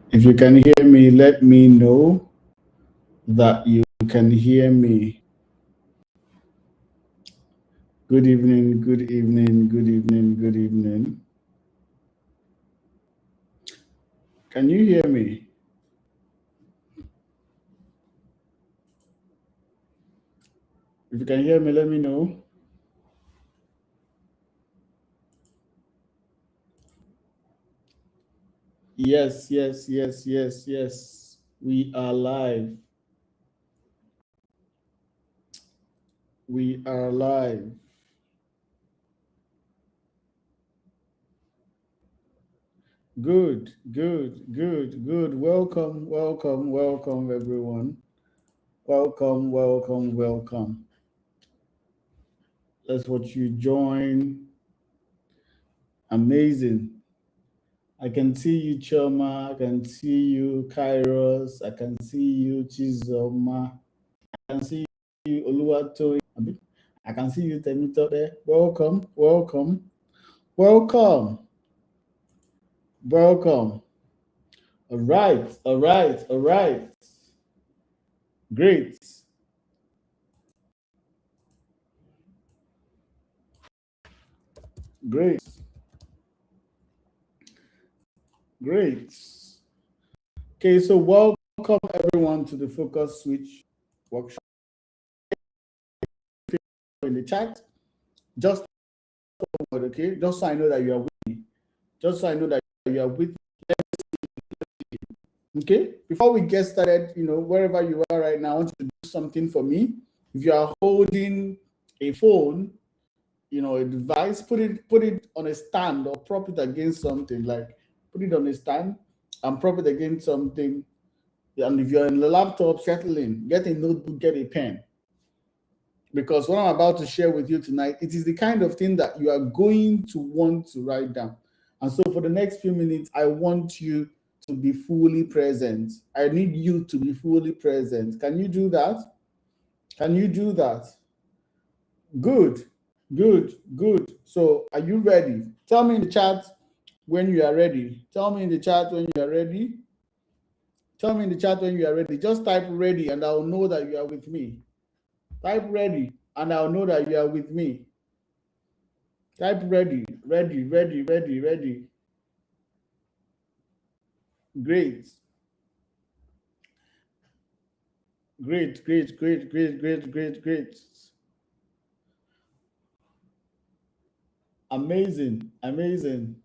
If you can hear me, let me know that you can hear me. Good evening, good evening, good evening, good evening. Can you hear me? If you can hear me, let me know. Yes, yes, yes, yes, yes. We are live. We are live. Good, good, good, good. Welcome, welcome, welcome, everyone. Welcome, welcome, welcome. That's what you join. Amazing. I can see you, Choma. I can see you, Kairos. I can see you, Chizoma. I can see you, Oluwatoyin. I can see you, Temito there. Welcome, welcome, welcome, welcome. All right, all right, all right. Great, great, great. Okay, so welcome everyone to the Focus Switch workshop in the chat. Just okay, just so I know that you are with me. Just so I know that you are with me. Okay, before we get started, wherever you are right now, I want you to do something for me. If you are holding a phone, a device, put it on a stand or prop it against something. Like put it on a stand and prop it against something. And if you're in the laptop, settle in, get a notebook, get a pen. Because what I'm about to share with you tonight, it is the kind of thing that you are going to want to write down. And so for the next few minutes, I want you to be fully present. I need you to be fully present. Can you do that? Can you do that? Good, good, good. So are you ready? Tell me in the chat when you are ready. Tell me in the chat when you are ready. Tell me in the chat when you are ready. Just type ready and I'll know that you are with me. Type ready and I'll know that you are with me. Type ready, ready, ready, ready, ready. Great. Great, great, great, great, great, great, great. Amazing, amazing.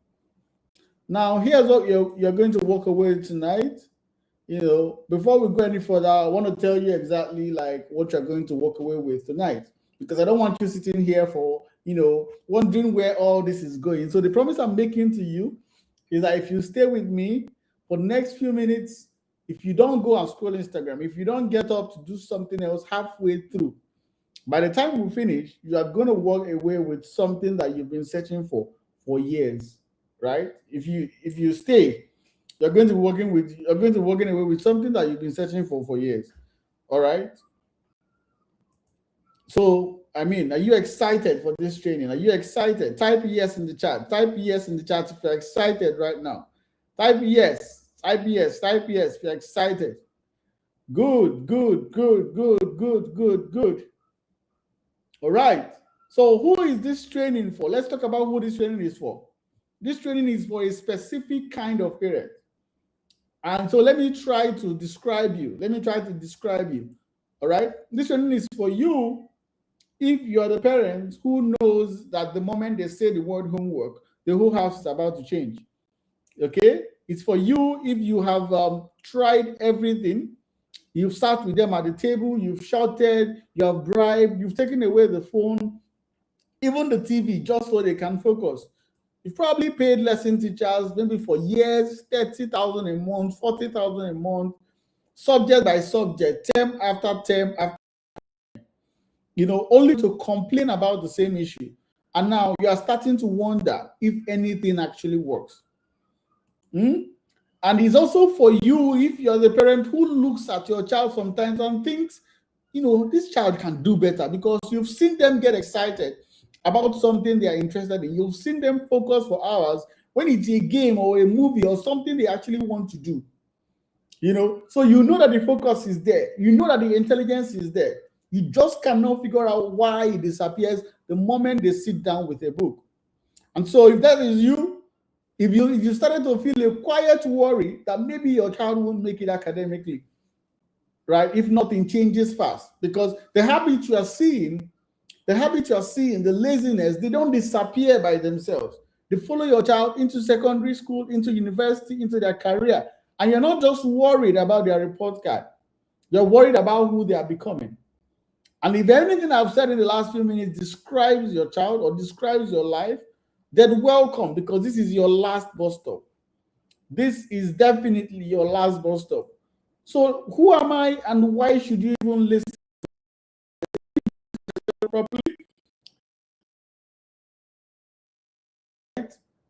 Now, here's what you're going to walk away tonight. Before we go any further, I want to tell you exactly like what you're going to walk away with tonight, because I don't want you sitting here for, wondering where all this is going. So the promise I'm making to you is that if you stay with me for the next few minutes, if you don't go and scroll Instagram, if you don't get up to do something else halfway through, by the time we finish, you are going to walk away with something that you've been searching for years, right? If you stay, you're going to be walking away with something that you've been searching for years. All right. So I mean, are you excited for this training? Are you excited? Type yes in the chat. Type yes in the chat if you're excited right now. Type yes. Type yes. Type yes if you're excited. Good, good, good, good, good, good, good. All right. So who is this training for? Let's talk about who this training is for. This training is for a specific kind of parent. And so let me try to describe you. Let me try to describe you. All right. This training is for you if you're the parent who knows that the moment they say the word homework, the whole house is about to change. Okay. It's for you if you have tried everything. You've sat with them at the table, you've shouted, you have bribed, you've taken away the phone, even the TV, just so they can focus. You've probably paid lesson teachers maybe for years, 30,000 a month, 40,000 a month, subject by subject, term after term, only to complain about the same issue. And now you are starting to wonder if anything actually works. And it's also for you if you're the parent who looks at your child sometimes and thinks, this child can do better, because you've seen them get excited about something they are interested in. You've seen them focus for hours when it's a game or a movie or something they actually want to do. So you know that the focus is there. You know that the intelligence is there. You just cannot figure out why it disappears the moment they sit down with a book. And so if that is you, if you started to feel a quiet worry that maybe your child won't make it academically, right? If nothing changes fast, because the habits you are seeing, the laziness, they don't disappear by themselves. They follow your child into secondary school, into university, into their career. And you're not just worried about their report card. You're worried about who they are becoming. And if anything I've said in the last few minutes describes your child or describes your life, then welcome, because this is your last bus stop. This is definitely your last bus stop. So who am I and why should you even listen properly?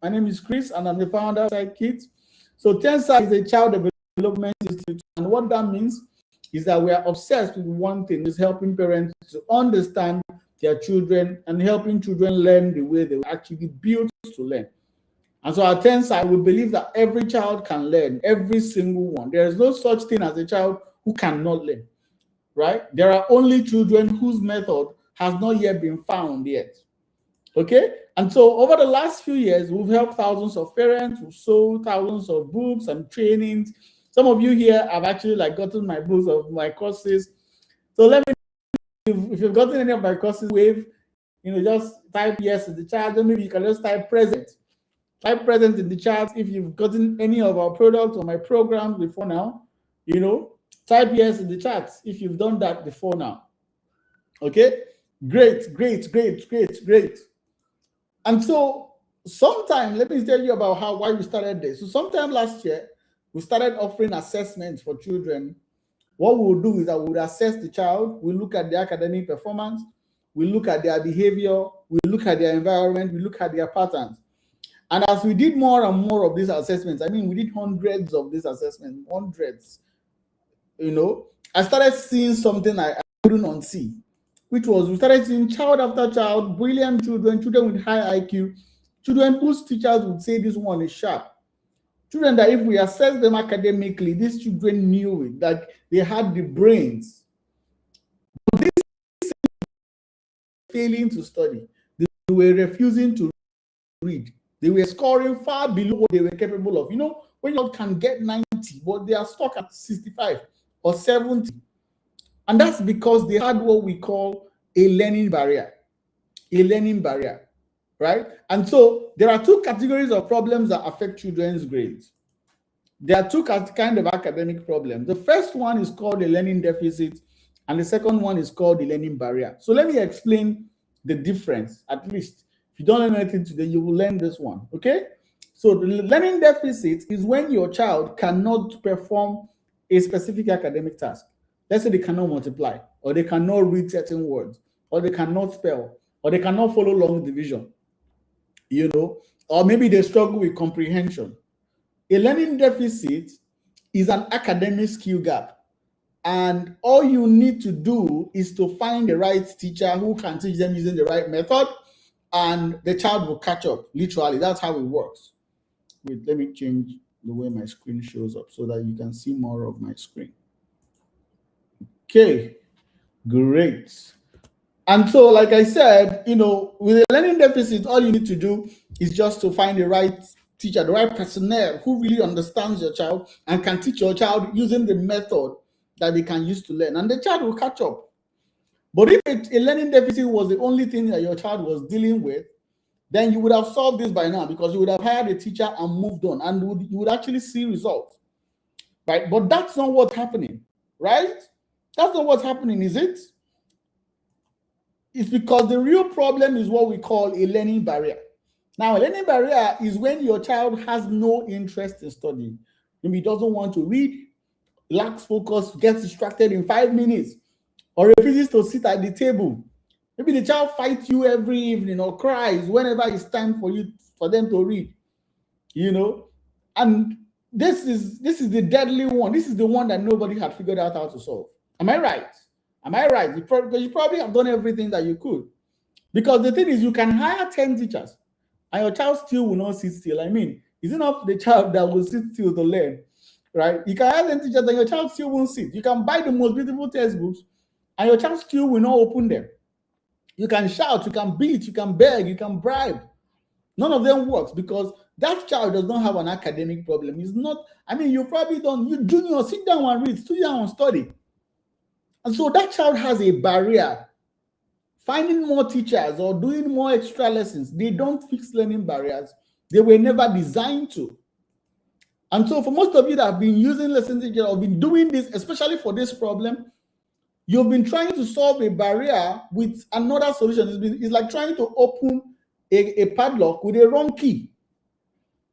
My name is Chris and I'm the founder of Side Kids. So Tensa is a child development institute, and what that means is that we are obsessed with one thing, is helping parents to understand their children and helping children learn the way they were actually built to learn. And so at Tensa, we believe that every child can learn, every single one. There is no such thing as a child who cannot learn, right? There are only children whose method has not yet been found yet. Okay? And so over the last few years, we've helped thousands of parents, we've sold thousands of books and trainings. Some of you here have actually gotten my books of my courses. So let me know if you've gotten any of my courses, wave, just type yes in the chat, or maybe you can just type present. Type present in the chat if you've gotten any of our products or my programs before now. Type yes in the chat if you've done that before now. Okay? Great. And so sometime, let me tell you about why we started this. So sometime last year, we started offering assessments for children. What we will do is that we will assess the child, we look at their academic performance, we look at their behavior, we look at their environment, we look at their patterns. And as we did more and more of these assessments, we did hundreds of these assessments, hundreds. I started seeing something I couldn't unsee, which was we started seeing child after child, brilliant children with high IQ, children whose teachers would say this one is sharp. Children that if we assess them academically, these children knew it, that they had the brains. But these failing to study, they were refusing to read. They were scoring far below what they were capable of. When you can get 90, but they are stuck at 65 or 70. And that's because they had what we call a learning barrier. Right? And so there are two categories of problems that affect children's grades. There are two kinds of academic problems. The first one is called a learning deficit, and the second one is called the learning barrier. So let me explain the difference. At least if you don't learn anything today, you will learn this one. Okay? So the learning deficit is when your child cannot perform a specific academic task. Let's say they cannot multiply, or they cannot read certain words, or they cannot spell, or they cannot follow long division, or maybe they struggle with comprehension. A learning deficit is an academic skill gap. And all you need to do is to find the right teacher who can teach them using the right method, and the child will catch up. Literally, that's how it works. Wait, let me change the way my screen shows up so that you can see more of my screen. Okay, great. And so, like I said, with a learning deficit, all you need to do is just to find the right teacher, the right personnel who really understands your child and can teach your child using the method that they can use to learn, and the child will catch up. But if a learning deficit was the only thing that your child was dealing with, then you would have solved this by now, because you would have hired a teacher and moved on, and you would actually see results, right? But that's not what's happening, right? That's not what's happening, is it? It's because the real problem is what we call a learning barrier. Now, a learning barrier is when your child has no interest in studying. Maybe he doesn't want to read, lacks focus, gets distracted in 5 minutes, or refuses to sit at the table. Maybe the child fights you every evening or cries whenever it's time for them to read. And this is the deadly one. This is the one that nobody had figured out how to solve. Am I right? Because you probably have done everything that you could. Because the thing is, you can hire 10 teachers and your child still will not sit still. It's enough the child that will sit still to learn. right? You can hire teachers and your child still won't sit. You can buy the most beautiful textbooks and your child still will not open them. You can shout, you can beat, you can beg, you can bribe. None of them works because that child does not have an academic problem. It's not, I mean, you probably don't, you junior, sit down and read, sit down and study. And so that child has a barrier. Finding more teachers or doing more extra lessons, they don't fix learning barriers. They were never designed to. And so for most of you that have been using lesson teachers or been doing this, especially for this problem, you've been trying to solve a barrier with another solution. It's like trying to open a padlock with a wrong key.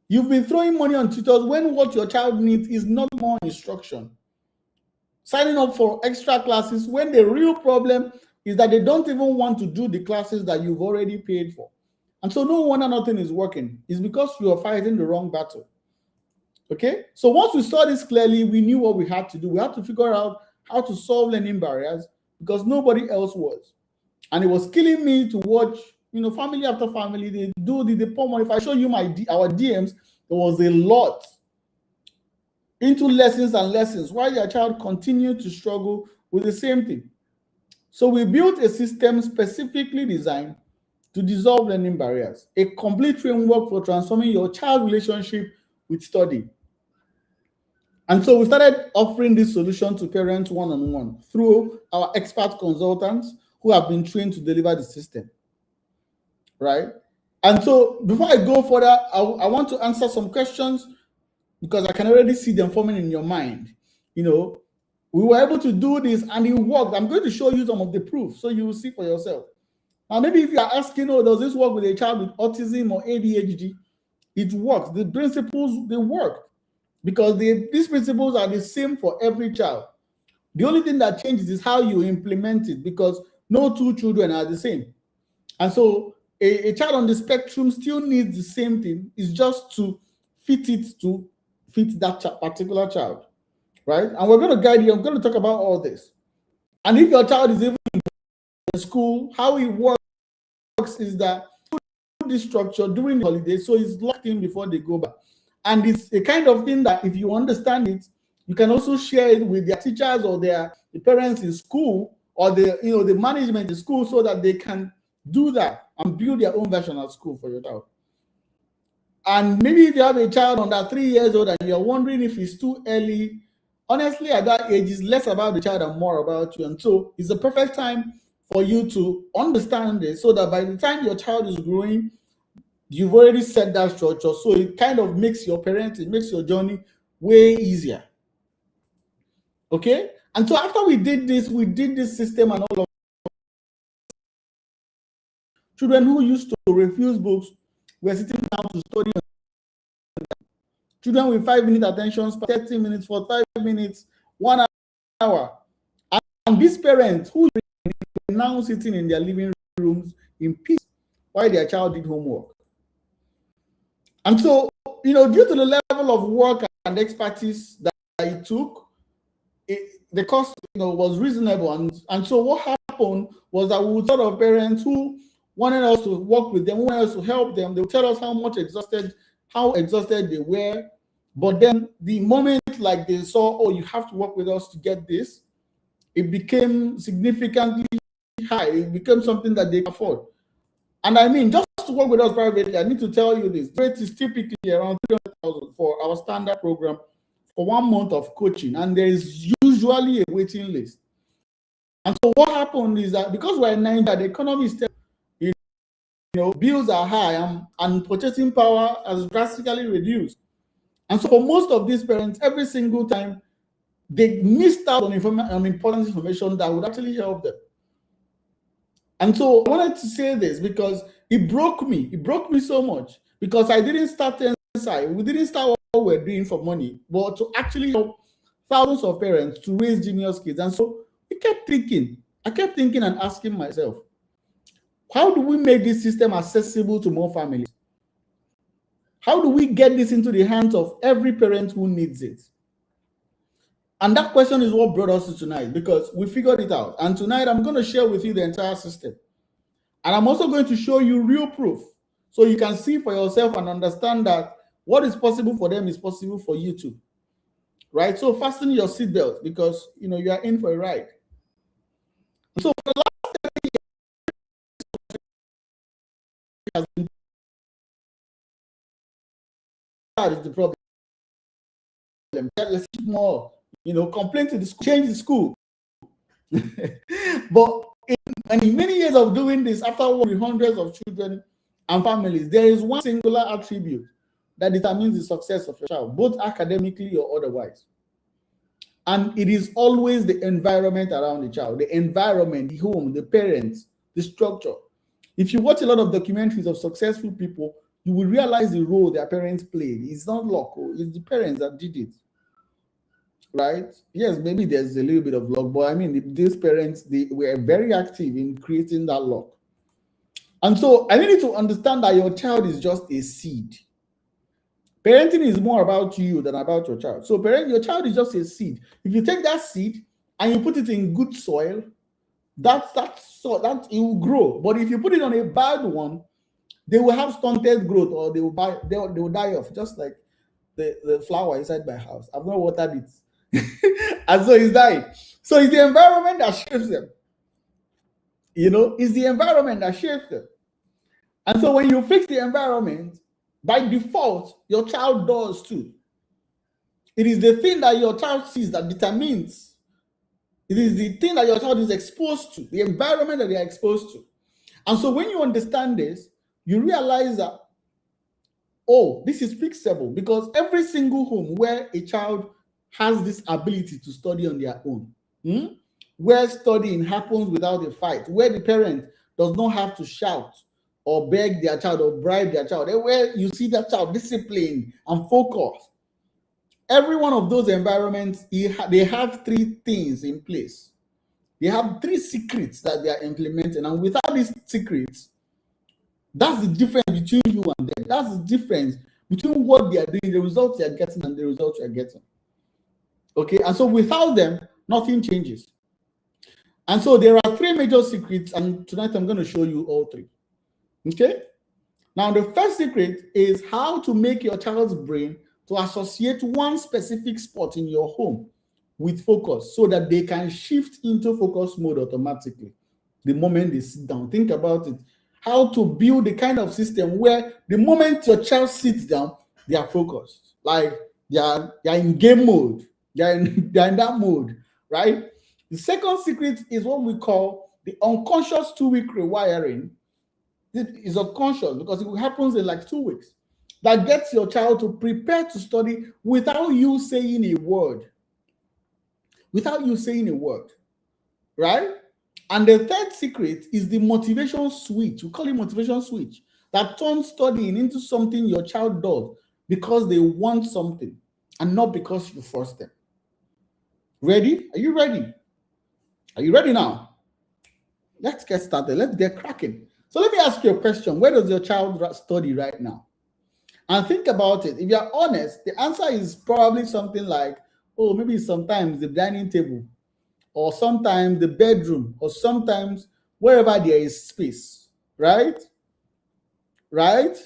You've been throwing money on tutors when what your child needs is not more instruction. Signing up for extra classes when the real problem is that they don't even want to do the classes that you've already paid for. And so no wonder nothing is working. It's because you are fighting the wrong battle. Okay? So once we saw this clearly, we knew what we had to do. We had to figure out how to solve learning barriers because nobody else was. And it was killing me to watch, family after family, they do the pour money. If I show you our DMs, there was a lot into lessons and lessons while your child continued to struggle with the same thing. So we built a system specifically designed to dissolve learning barriers, a complete framework for transforming your child relationship with study. And so we started offering this solution to parents one-on-one through our expert consultants who have been trained to deliver the system, right? And so before I go further, I want to answer some questions because I can already see them forming in your mind. We were able to do this and it worked. I'm going to show you some of the proof so you will see for yourself. Now, maybe if you are asking, does this work with a child with autism or ADHD? It works. The principles, they work because these principles are the same for every child. The only thing that changes is how you implement it because no two children are the same. And so a child on the spectrum still needs the same thing. It's just to fit that particular child. Right? And we're going to guide you. I'm going to talk about all this. And if your child is even in school, how it works is that you do this structure during the holidays, so it's locked in before they go back. And it's a kind of thing that if you understand it, you can also share it with their teachers or the parents in school or the management in school so that they can do that and build their own version of school for your child. And maybe if you have a child under 3 years old and you're wondering if it's too early, honestly, at that age, it's less about the child and more about you. And so it's the perfect time for you to understand this so that by the time your child is growing, you've already set that structure. So it kind of makes your parenting, makes your journey way easier. Okay? And so after we did this system and all of children who used to refuse books were sitting down to study. Children with 5-minute attention, 30 minutes, 45 minutes, 1 hour. And these parents who are now sitting in their living rooms in peace while their child did homework. And so, due to the level of work and expertise that it took, the cost was reasonable. And so what happened was that we would tell our parents who wanted us to work with them, who wanted us to help them, they would tell us how exhausted they were. But then the moment like they saw, you have to work with us to get this, it became significantly high. It became something that they can afford. And I mean, just to work with us privately, I need to tell you this. The rate is typically around 300,000 for our standard program for 1 month of coaching. And there is usually a waiting list. And so what happened is that because we're in Nigeria, the economy is bills are high and purchasing power has drastically reduced. And so for most of these parents, every single time, they missed out on important information that would actually help them. And so I wanted to say this because it broke me. It broke me so much because I didn't start inside. We didn't start what we're doing for money, but to actually help thousands of parents to raise genius kids. And so I kept thinking and asking myself, how do we make this system accessible to more families? How do we get this into the hands of every parent who needs it? And that question is what brought us to tonight because we figured it out. And tonight I'm going to share with you the entire system. And I'm also going to show you real proof so you can see for yourself and understand that what is possible for them is possible for you too. right? So fasten your seatbelt because you are in for a ride. So the last has been is the problem. Let's keep more, complain to the school, change the school. But in many years of doing this, after working with hundreds of children and families, there is one singular attribute that determines the success of your child, both academically or otherwise. And it is always the environment around the child, the environment, the home, the parents, the structure. If you watch a lot of documentaries of successful people, you will realize the role their parents played. It's not luck, it's the parents that did it. Right? Yes, maybe there's a little bit of luck, but I mean, these parents, they were very active in creating that luck. And so I need you to understand that your child is just a seed. Parenting is more about you than about your child. So your child is just a seed. If you take that seed and you put it in good soil, that it will grow. But if you put it on a bad one, they will have stunted growth, or they will die off, just like the flower inside my house. I've not watered it. And so it's dying. So it's the environment that shapes them. It's the environment that shapes them. And so when you fix the environment, by default, your child does too. It is the thing that your child sees that determines. It is the thing that your child is exposed to, the environment that they are exposed to. And so when you understand this, you realize that, this is fixable, because every single home where a child has this ability to study on their own, where studying happens without a fight, where the parent does not have to shout or beg their child or bribe their child, where you see that child disciplined and focused. Every one of those environments, they have three things in place. They have three secrets that they are implementing, and without these secrets, that's the difference between you and them. That's the difference between what they are doing, the results they are getting, and the results you are getting. Okay, and so without them, nothing changes. And so there are three major secrets, and tonight I'm going to show you all three. Okay, now the first secret is how to make your child's brain to associate one specific spot in your home with focus, so that they can shift into focus mode automatically the moment they sit down. Think about it. How to build the kind of system where the moment your child sits down, they are focused. Like they are in game mode. They're in that mode, right? The second secret is what we call the unconscious 2-week rewiring. It is unconscious because it happens in like 2 weeks. That gets your child to prepare to study without you saying a word. Without you saying a word, right? And the third secret is the motivation switch. We call it motivation switch, that turns studying into something your child does because they want something and not because you force them. Ready? Are you ready? Are you ready now? Let's get started. Let's get cracking. So let me ask you a question. Where does your child study right now? And think about it. If you're honest, the answer is probably something like, maybe sometimes the dining table, or sometimes the bedroom, or sometimes wherever there is space, right? Right?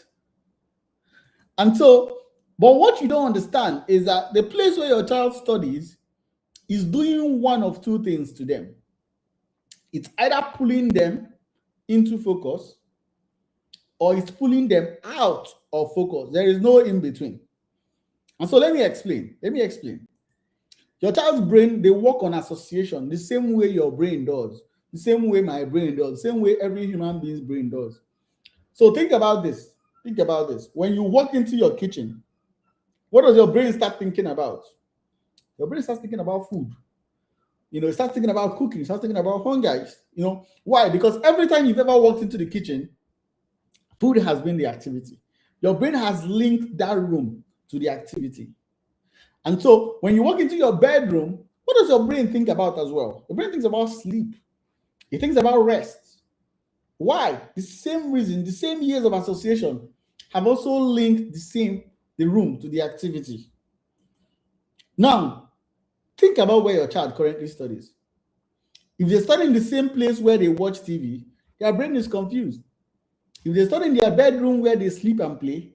And so, but what you don't understand is that the place where your child studies is doing one of two things to them. It's either pulling them into focus, or it's pulling them out of focus. There is no in between. And so let me explain. Your child's brain, they work on association the same way your brain does, the same way my brain does, the same way every human being's brain does. So think about this. When you walk into your kitchen, what does your brain start thinking about? Your brain starts thinking about food. It starts thinking about cooking. It starts thinking about hunger. Why? Because every time you've ever walked into the kitchen, food has been the activity. Your brain has linked that room to the activity. And so when you walk into your bedroom, what does your brain think about as well? Your brain thinks about sleep. It thinks about rest. Why? The same reason, the same years of association have also linked the room to the activity. Now, think about where your child currently studies. If they study in the same place where they watch TV, their brain is confused. If they study in their bedroom where they sleep and play,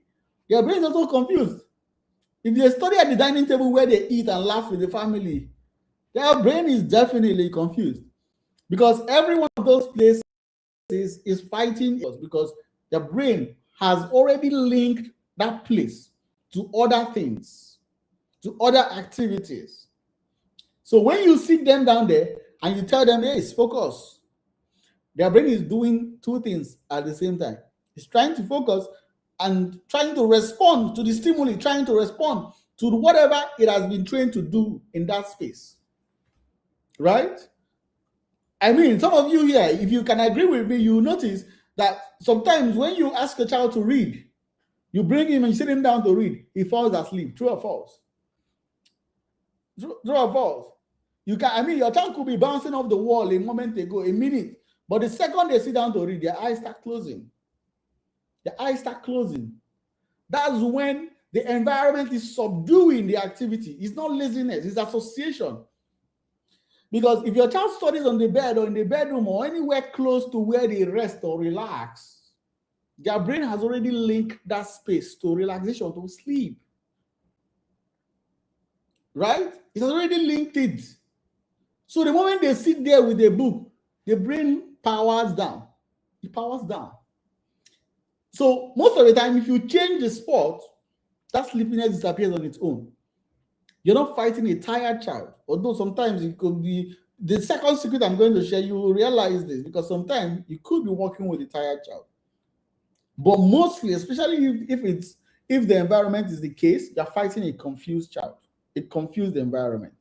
their brain is also confused. If they study at the dining table where they eat and laugh with the family, their brain is definitely confused, because every one of those places is fighting us, because the brain has already linked that place to other things, to other activities. So when you sit them down there and you tell them, hey, focus, their brain is doing two things at the same time. It's trying to focus and trying to respond to the stimuli, trying to respond to whatever it has been trained to do in that space. Right? I mean, some of you here, if you can agree with me, you notice that sometimes when you ask a child to read, you bring him and sit him down to read, he falls asleep. True or false? True or false? You can, I mean, your child could be bouncing off the wall a moment ago, a minute, but the second they sit down to read, their eyes start closing. The eyes start closing. That's when the environment is subduing the activity. It's not laziness, it's association. Because if your child studies on the bed or in the bedroom or anywhere close to where they rest or relax, their brain has already linked that space to relaxation, to sleep. Right? It has already linked it. So the moment they sit there with a book, the brain powers down. It powers down. So most of the time, if you change the sport, that sleepiness disappears on its own. You're not fighting a tired child. Although sometimes it could be, the second secret I'm going to share, you will realize this, because sometimes you could be working with a tired child. But mostly, especially if the environment is the case, you're fighting a confused child, a confused environment.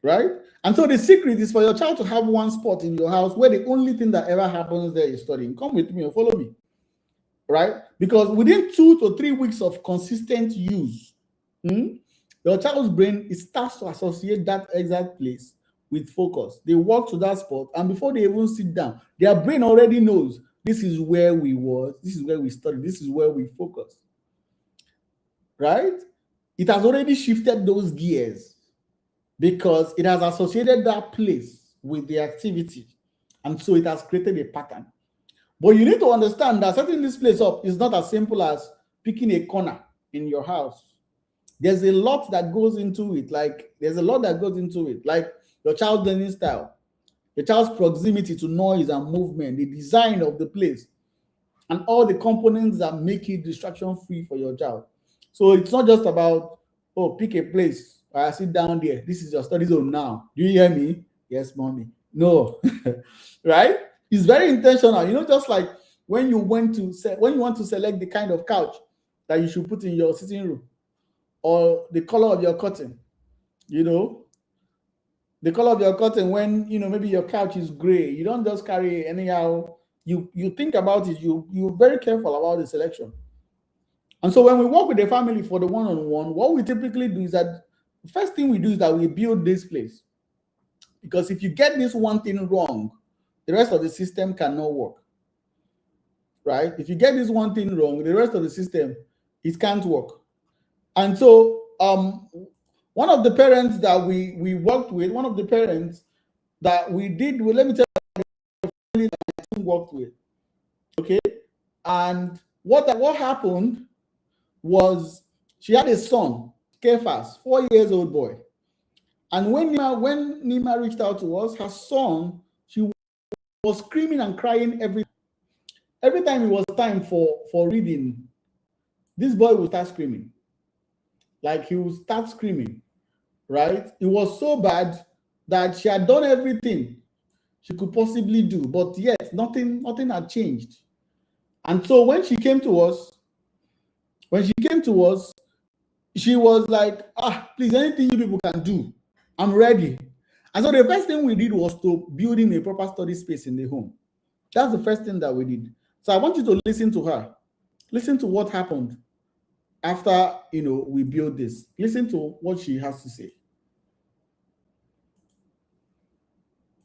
Right? And so the secret is for your child to have one spot in your house where the only thing that ever happens there is studying. Come with me or follow me. Right? Because within 2 to 3 weeks of consistent use, your child's brain starts to associate that exact place with focus. They walk to that spot, and before they even sit down, their brain already knows this is where we was, this is where we studied, this is where we focus. Right? It has already shifted those gears because it has associated that place with the activity, and so it has created a pattern. But you need to understand that setting this place up is not as simple as picking a corner in your house. There's a lot that goes into it. Like your child's learning style, your child's proximity to noise and movement, the design of the place, and all the components that make it distraction-free for your child. So it's not just about, oh, pick a place, I sit down there, this is your study zone now. Do you hear me? Yes, mommy. No. Right? It's very intentional. You know, just like when you want to select the kind of couch that you should put in your sitting room, or the color of your curtain, the color of your curtain, when maybe your couch is gray, you don't just carry anyhow. You think about it. You're very careful about the selection. And so when we work with the family for the one-on-one, what we typically do is that the first thing we do is that we build this place. Because if you get this one thing wrong, the rest of the system cannot work. Right? If you get this one thing wrong, the rest of the system, it can't work. And so one of the parents that we worked with, one of the parents that we did with, let me tell you, the family that I worked with. Okay? And what happened was she had a son, Kefas, 4 years old boy. And when Nima reached out to us, her son, she was screaming and crying every time it was time for reading. This boy would start screaming. Like he would start screaming, right? It was so bad that she had done everything she could possibly do, but yet nothing had changed. And so when she came to us, she was like, please, anything you people can do, I'm ready. And so the first thing we did was to build him a proper study space in the home. That's the first thing that we did. So I want you to listen to her. Listen to what happened after we built this. Listen to what she has to say.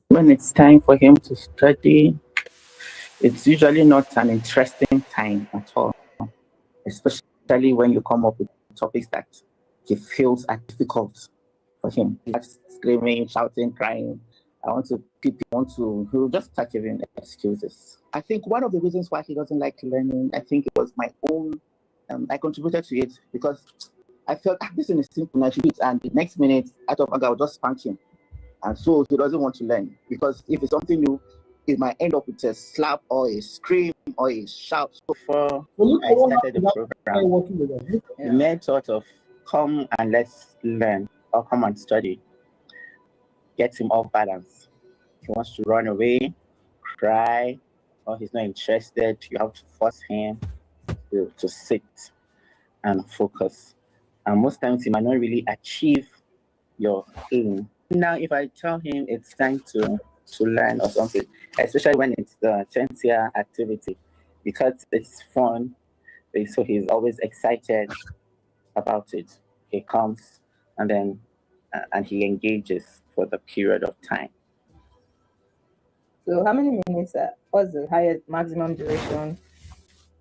When it's time for him to study, it's usually not an interesting time at all, especially when you come up with topics that he feels are difficult for him. He's screaming, shouting, crying. He'll just start giving excuses. I think one of the reasons why he doesn't like learning, I think it was my own I contributed to it because I felt this thing is simple, I should do it. And the next minute, out of anger, I'll just spank him. And so he doesn't want to learn, because if it's something new, it might end up with a slap or a scream or a shout. So far, I started the program. The main thought of come and let's learn, or come and study, gets him off balance. He wants to run away, cry, or he's not interested. You have to force him to sit and focus. And most times he might not really achieve your aim. Now, if I tell him it's time to learn or something, especially when it's the 10th year activity, because it's fun, so he's always excited about it. He comes and then and he engages for the period of time. So how many minutes what's the highest maximum duration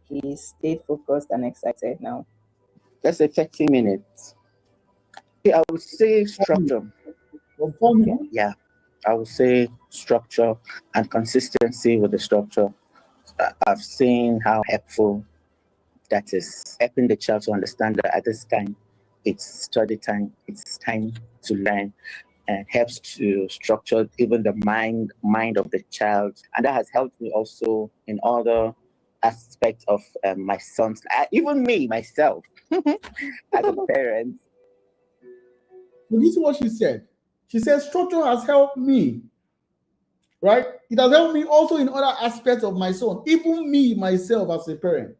he stayed focused and excited now? Let's say 30 minutes. I would say structure. Yeah, I would say structure and consistency with the structure. I've seen how helpful that is, helping the child to understand that at this time it's study time, it's time to learn, and helps to structure even the mind of the child. And that has helped me also in other aspects of my son's, even me myself as a parent. So this is what she said. She said structure has helped me, right? It has helped me also in other aspects of my son, even me myself as a parent.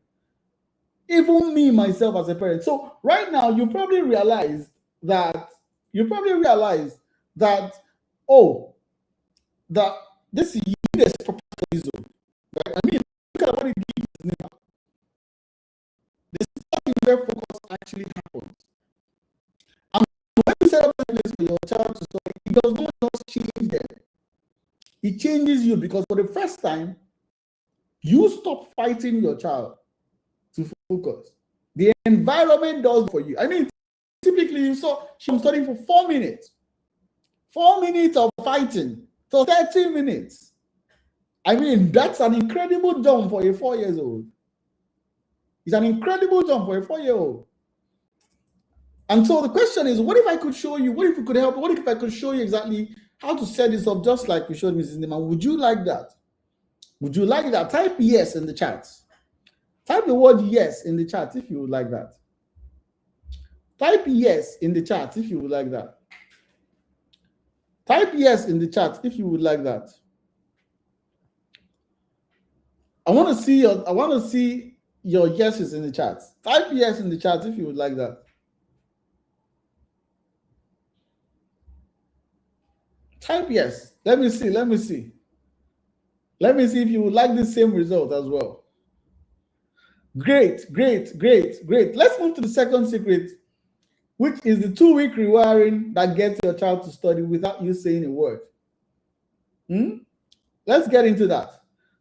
Even me myself as a parent. So right now you probably realize that oh, that this unit is proper for this zone. Right? I mean, look at what it did now. This is where focus actually happens. And when you set up a place for your child to study, it does not just change them. It changes you, because for the first time, you stop fighting your child to focus. The environment does for you. I mean, typically you saw she was studying for 4 minutes. 4 minutes of fighting. So 30 minutes. I mean, that's an incredible jump for a 4-year-old. It's an incredible jump for a 4-year-old. And so the question is, what if I could show you, what if we could help, what if I could show you exactly how to set this up just like we showed Mrs. Nima? Would you like that? Would you like that? Type yes in the chat. Type the word yes in the chat if you would like that. Type yes in the chat if you would like that. Type yes in the chat if you would like that. I want to see your yeses in the chat. Type yes in the chat if you would like that. Type yes. Let me see. Let me see if you would like the same result as well. Great, great, great, great. Let's move to the second secret, which is the 2-week rewiring that gets your child to study without you saying a word. Let's get into that.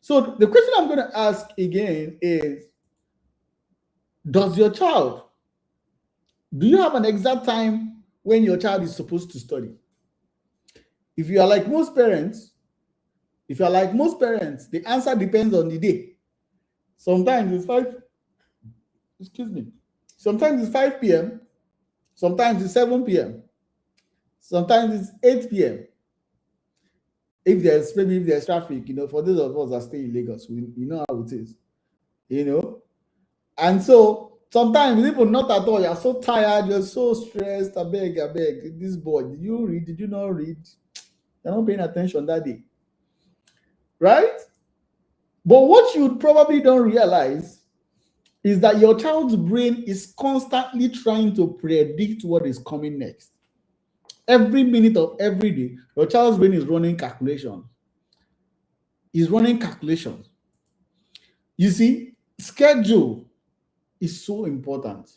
So the question I'm going to ask again is, do you have an exact time when your child is supposed to study? If you are like most parents, the answer depends on the day. Sometimes it's 5 p.m. Sometimes it's 7 p.m. Sometimes it's 8 p.m. If there's traffic, for those of us that stay in Lagos, we know how it is, And so sometimes people not at all, you're so tired, you're so stressed. I beg, this boy, did you read? Did you not read? You're not paying attention that day. Right? But what you probably don't realize is that your child's brain is constantly trying to predict what is coming next. Every minute of every day, your child's brain is running calculations. You see, schedule is so important.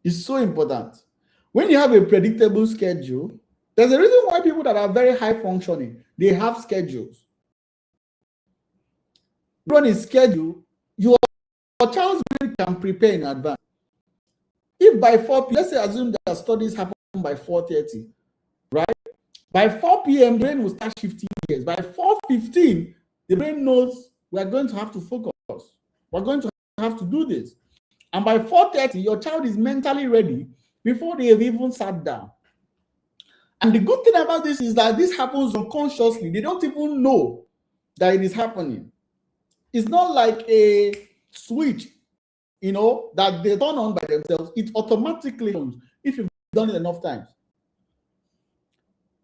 It's so important. When you have a predictable schedule, there's a reason why people that are very high functioning, they have schedules. Run a schedule, your child's brain can prepare in advance. If by 4 p.m., let's say assume that studies happen by 4:30, right? By 4 p.m., the brain will start shifting gears. By 4:15, the brain knows we're going to have to focus. We're going to have to do this. And by 4:30, your child is mentally ready before they have even sat down. And the good thing about this is that this happens unconsciously. They don't even know that it is happening. It's not like a switch, that they turn on by themselves. It automatically turns if you've done it enough times.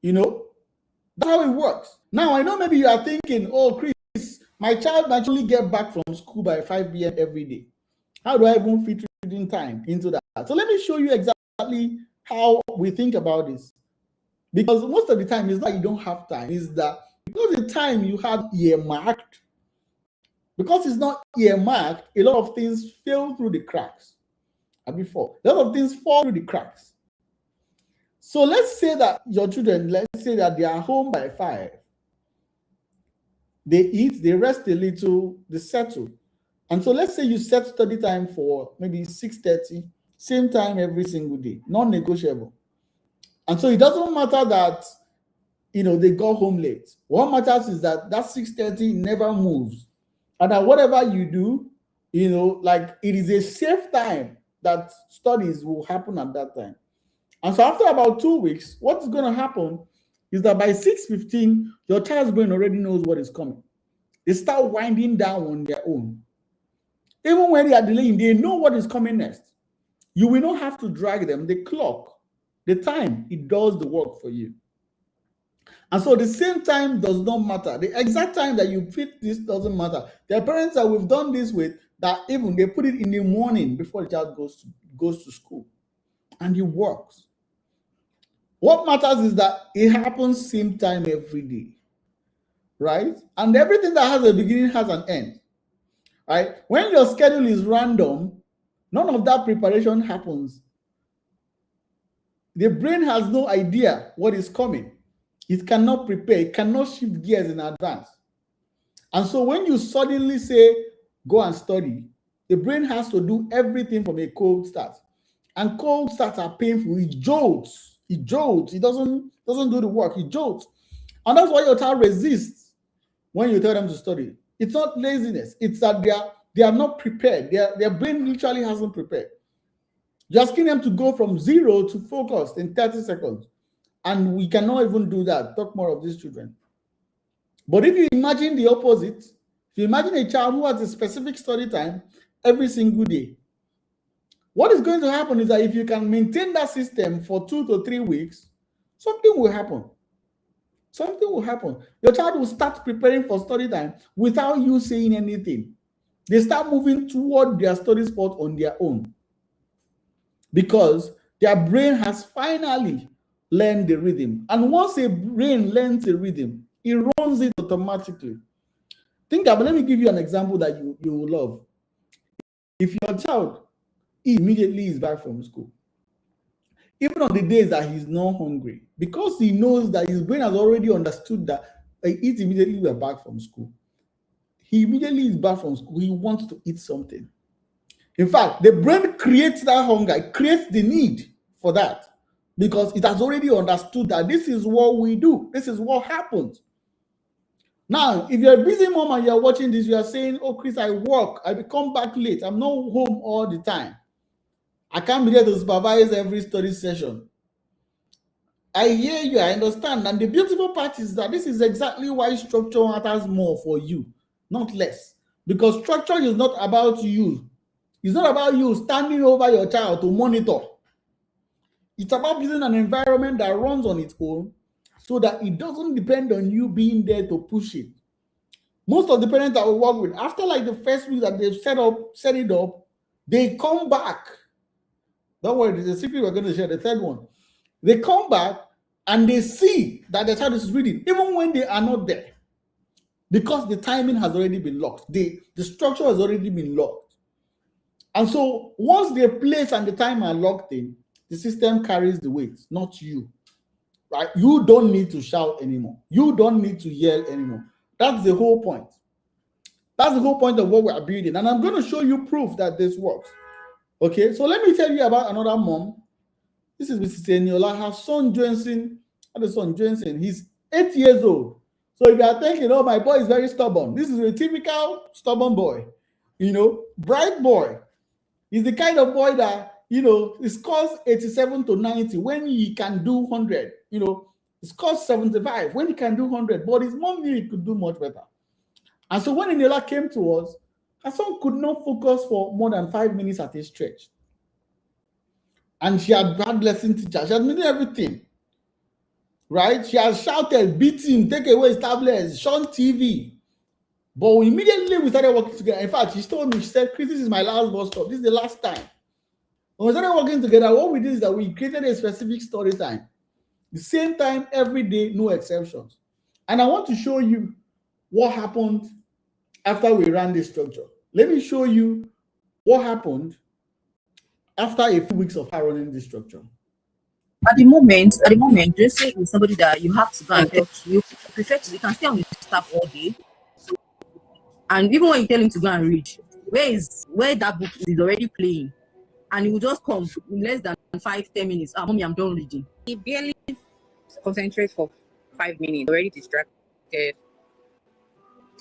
That's how it works. Now, I know maybe you are thinking, oh, Chris, my child might only get back from school by 5 p.m. every day. How do I even fit reading time into that? So let me show you exactly how we think about this. Because most of the time, it's not you don't have time. It's that because the time you have earmarked, because it's not earmarked, a lot of things fall through the cracks. A lot of things fall through the cracks. So let's say that your children, let's say that they are home by 5. They eat, they rest a little, they settle. And so let's say you set study time for maybe 6:30, same time every single day, non-negotiable. And so it doesn't matter that, they go home late. What matters is that 6:30 never moves. And that whatever you do, like it is a safe time that studies will happen at that time. And so after about 2 weeks, what's going to happen is that by 6:15, your child's brain already knows what is coming. They start winding down on their own. Even when they are delaying, they know what is coming next. You will not have to drag them. The clock, the time, it does the work for you. And so the same time does not matter. The exact time that you fit this doesn't matter. There are parents that we've done this with that even they put it in the morning before the child goes to school. And it works. What matters is that it happens same time every day, right? And everything that has a beginning has an end, right? When your schedule is random, none of that preparation happens. The brain has no idea what is coming. It cannot prepare. It cannot shift gears in advance. And so when you suddenly say, go and study, the brain has to do everything from a cold start. And cold starts are painful. It jolts. It jolts. It doesn't do the work. It jolts. And that's why your child resists when you tell them to study. It's not laziness. It's that they are not prepared. Their brain literally hasn't prepared. You're asking them to go from 0 to focus in 30 seconds. And we cannot even do that. Talk more of these children. But if you imagine the opposite, if you imagine a child who has a specific study time every single day, what is going to happen is that if you can maintain that system for 2 to 3 weeks, something will happen. Something will happen. Your child will start preparing for study time without you saying anything. They start moving toward their study spot on their own because their brain has finally learned the rhythm. And once a brain learns a rhythm, it runs it automatically. Think about, let me give you an example that you will love. If your child immediately is back from school, even on the days that he's not hungry, because he knows that his brain has already understood that he eats immediately we're back from school. He immediately is back from school. He wants to eat something. In fact, the brain creates that hunger. It creates the need for that because it has already understood that this is what we do. This is what happens. Now, if you're a busy mom and you're watching this, you are saying, oh, Chris, I work. I come back late. I'm not home all the time. I can't be there to supervise every study session. I hear you. I understand. And the beautiful part is that this is exactly why structure matters more for you, not less. Because structure is not about you. It's not about you standing over your child to monitor. It's about building an environment that runs on its own so that it doesn't depend on you being there to push it. Most of the parents that we work with, after like the first week that they've set it up, they come back. Don't worry, there's a secret we're going to share, the third one. They come back and they see that the child is reading, even when they are not there. Because the timing has already been locked. The structure has already been locked. And so once the place and the time are locked in, the system carries the weight, not you. Right? You don't need to shout anymore. You don't need to yell anymore. That's the whole point. That's the whole point of what we are building. And I'm going to show you proof that this works. Okay, so let me tell you about another mom. This is Mrs. Eniola. Her son, Johnson, he's 8 years old. So if you are thinking, oh, my boy is very stubborn, this is a typical stubborn boy, bright boy. He's the kind of boy that, he scores 87 to 90 when he can do 100. He scores 75 when he can do 100, but his mom knew he could do much better. And so when Eniola came to us, her son could not focus for more than 5 minutes at a stretch. And she had bad lesson teacher. She had done everything. Right? She has shouted, beat him, take away his tablets, shun TV. But immediately we started working together. In fact, she told me, she said, Chris, this is my last bus stop. This is the last time. When we started working together, what we did is that we created a specific story time. The same time, every day, no exceptions. And I want to show you what happened after we ran this structure. Let me show you what happened after a few weeks of her running this structure. At the moment, just say with somebody that you have to go and help, you prefer to, you can stay on with staff all day. And even when you tell him to go and read, where that book is already playing, and he will just come in less than 5-10 minutes. Mommy, I'm done reading. He barely concentrates for 5 minutes, already distracted.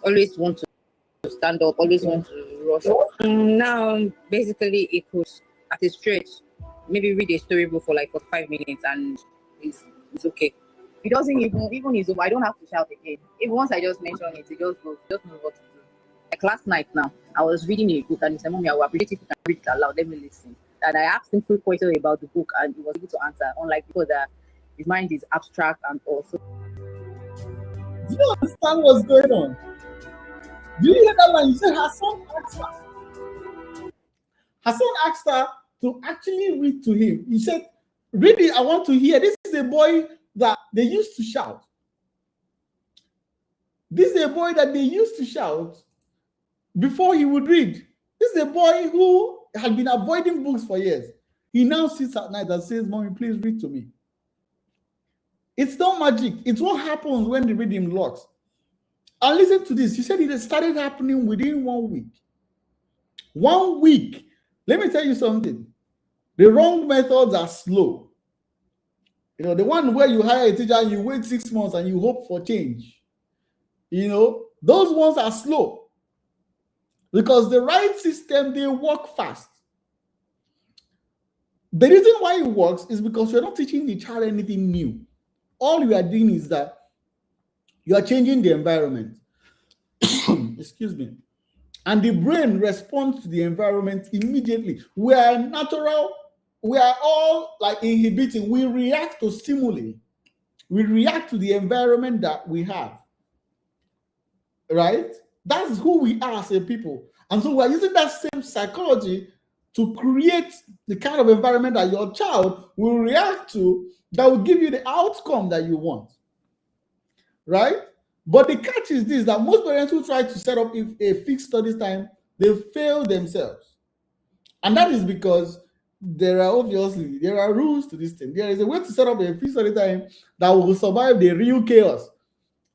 Always want to stand up, always want to rush. Now, basically, it could, at a stretch, maybe read a storybook for like 5 minutes and it's okay. He doesn't even his own. I don't have to shout again. Even once I just mention it, he just goes, just know what to do. Like last night now, I was reading a book and he said, Mommy, I will appreciate if you can read it aloud. Let me listen. And I asked him 3 questions about the book and he was able to answer, unlike people that his mind is abstract and also. Do you understand what's going on? Do you hear that line? You said her son asked her. Her son asked her to actually read to him. He said, read it, I want to hear. This is a boy that they used to shout. This is a boy that they used to shout before he would read. This is a boy who had been avoiding books for years. He now sits at night and says, Mommy, please read to me. It's not magic. It's what happens when the reading locks. And listen to this. He said it started happening within 1 week. 1 week. Let me tell you something. The wrong methods are slow. The one where you hire a teacher and you wait 6 months and you hope for change. Those ones are slow. Because the right system, they work fast. The reason why it works is because you're not teaching the child anything new. All you are doing is that you are changing the environment. Excuse me. And the brain responds to the environment immediately. We are all like inhibiting. We react to stimuli. We react to the environment that we have. Right? That's who we are as a people. And so we're using that same psychology to create the kind of environment that your child will react to that will give you the outcome that you want. Right? But the catch is this, that most parents who try to set up a fixed study time, they fail themselves. And that is because there are rules to this thing. There is a way to set up a fixed study time that will survive the real chaos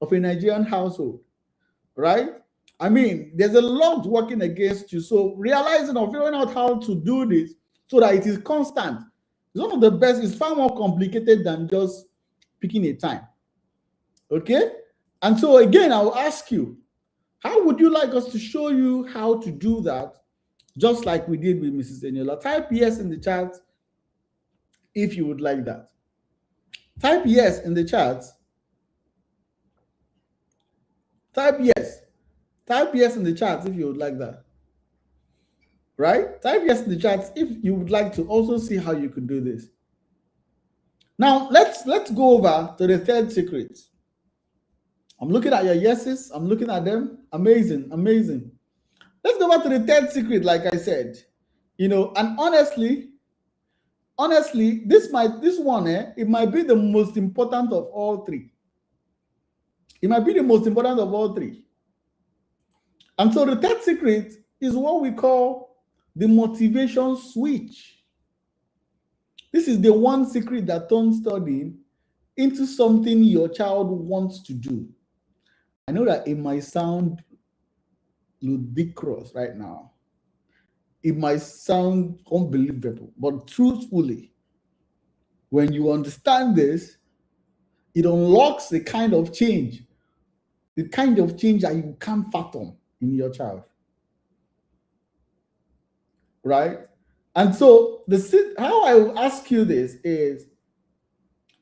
of a Nigerian household. Right? I mean, there's a lot working against you. So realizing or figuring out how to do this so that it is constant is one of the best. It's far more complicated than just picking a time. Okay? And so again, I'll ask you, how would you like us to show you how to do that, just like we did with Mrs. Eniola? Type yes in the chat if you would like that. Type yes in the chat. Type yes. Type yes in the chat if you would like that. Right? Type yes in the chat if you would like to also see how you could do this. Now, let's go over to the third secret. I'm looking at your yeses. I'm looking at them. Amazing, amazing. Let's go back to the third secret, like I said. And honestly, this one, it might be the most important of all three. It might be the most important of all three. And so the third secret is what we call the motivation switch. This is the one secret that turns studying into something your child wants to do. I know that it might sound ludicrous right now. It might sound unbelievable, but truthfully, when you understand this, it unlocks the kind of change that you can't fathom in your child. Right? And so how I will ask you this is,